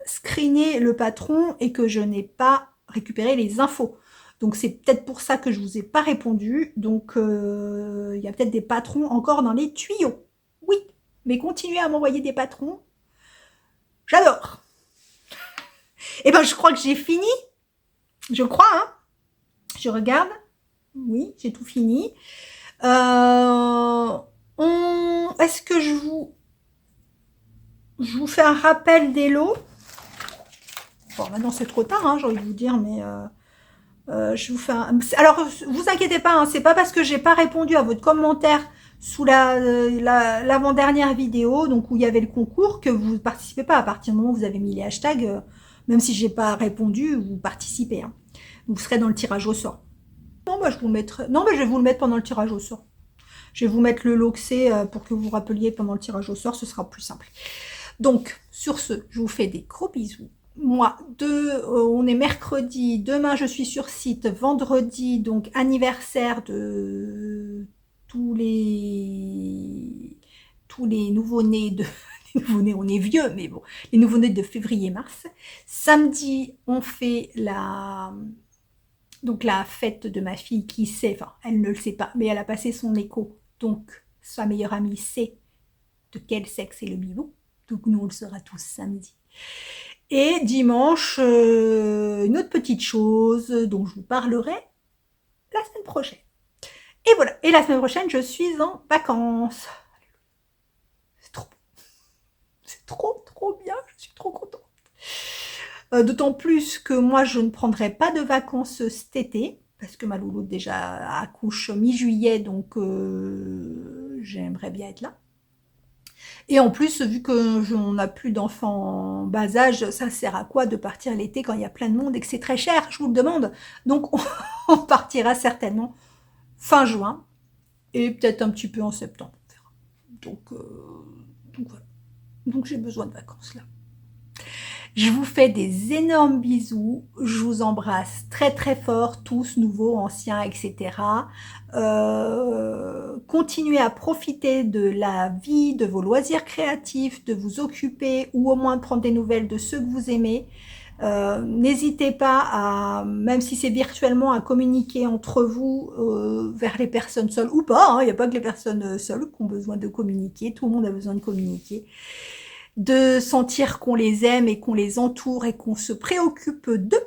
screené le patron et que je n'ai pas récupéré les infos. Donc c'est peut-être pour ça que je vous ai pas répondu. Donc il y a peut-être des patrons encore dans les tuyaux. Oui, mais continuez à m'envoyer des patrons. J'adore. Et ben je crois que j'ai fini. Je crois, hein. Je regarde. Oui, j'ai tout fini. Est-ce que je vous fais un rappel des lots? Bon, maintenant c'est trop tard, hein, j'ai envie de vous dire, mais je vous fais un... Alors, vous inquiétez pas, hein, c'est pas parce que j'ai pas répondu à votre commentaire sous l'avant-dernière vidéo, donc où il y avait le concours, que vous ne participez pas. À partir du moment où vous avez mis les hashtags, même si j'ai pas répondu, vous participez. Hein. Vous serez dans le tirage au sort. Non, bah, je vous mettrai... Non, bah, je vais vous le mettre pendant le tirage au sort. Je vais vous mettre le lot que c'est pour que vous vous rappeliez pendant le tirage au sort, ce sera plus simple. Donc, sur ce, je vous fais des gros bisous. Moi, on est mercredi, demain je suis sur site, vendredi, donc anniversaire de tous les nouveau-nés de... Les nouveau-nés, on est vieux, mais bon, les nouveau-nés de février-mars. Samedi, on fait la fête de ma fille qui sait, enfin, elle ne le sait pas, mais elle a passé son écho, donc sa meilleure amie sait de quel sexe est le bibou. Donc nous, on le saura tous samedi. Et dimanche, une autre petite chose dont je vous parlerai la semaine prochaine. Et voilà. Et la semaine prochaine, je suis en vacances. C'est trop bon. C'est trop bien. Je suis trop contente. D'autant plus que moi, je ne prendrai pas de vacances cet été, parce que ma louloute déjà accouche mi-juillet, donc j'aimerais bien être là. Et en plus, vu qu'on n'a plus d'enfants en bas âge, ça sert à quoi de partir l'été quand il y a plein de monde et que c'est très cher, je vous le demande. Donc on partira certainement fin juin et peut-être un petit peu en septembre. Donc voilà. Donc j'ai besoin de vacances là. Je vous fais des énormes bisous, je vous embrasse très très fort, tous, nouveaux, anciens, etc. Continuez à profiter de la vie, de vos loisirs créatifs, de vous occuper ou au moins de prendre des nouvelles de ceux que vous aimez. N'hésitez pas à, même si c'est virtuellement, à communiquer entre vous vers les personnes seules ou pas. Il n'y a pas que les personnes seules qui ont besoin de communiquer, tout le monde a besoin de communiquer. De sentir qu'on les aime et qu'on les entoure et qu'on se préoccupe d'eux.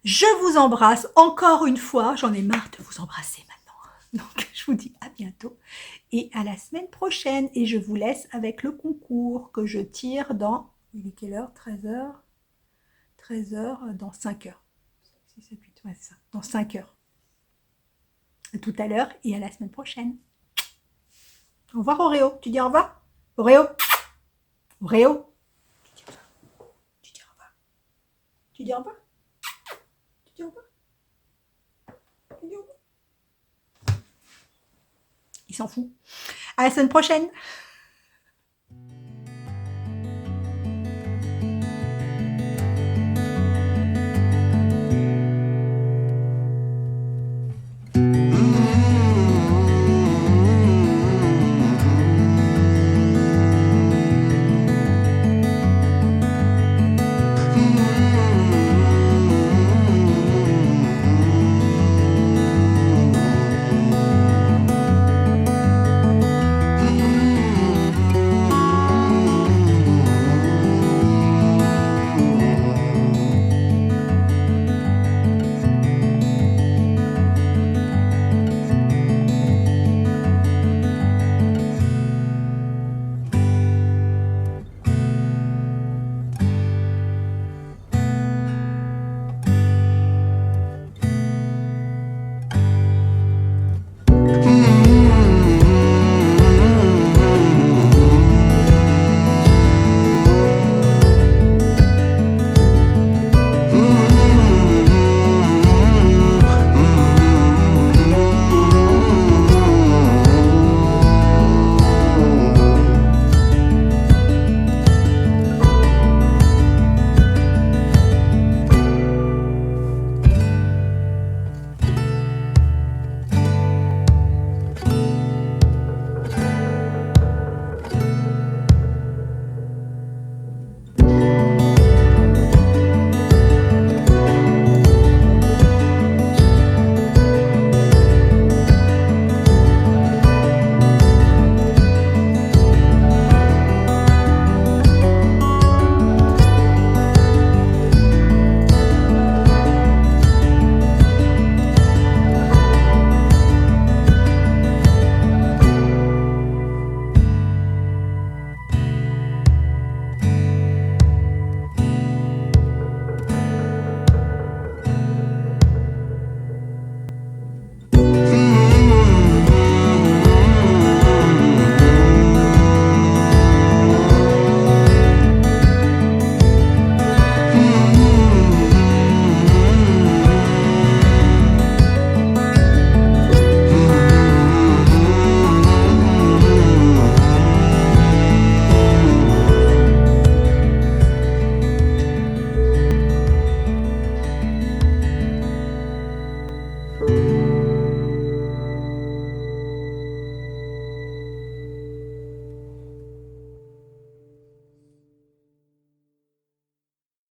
Je vous embrasse encore une fois. J'en ai marre de vous embrasser maintenant. Donc, je vous dis à bientôt et à la semaine prochaine. Et je vous laisse avec le concours que je tire dans... Il est quelle heure? 13h 13h dans 5 heures. 6, 7, 8, ouais, c'est ça. Dans 5 heures. À tout à l'heure et à la semaine prochaine. Au revoir Oreo. Tu dis au revoir? Oreo? Oreo? Tu dis au revoir. Tu dis au revoir. Tu dis au revoir. Tu dis au revoir. Il s'en fout. À la semaine prochaine.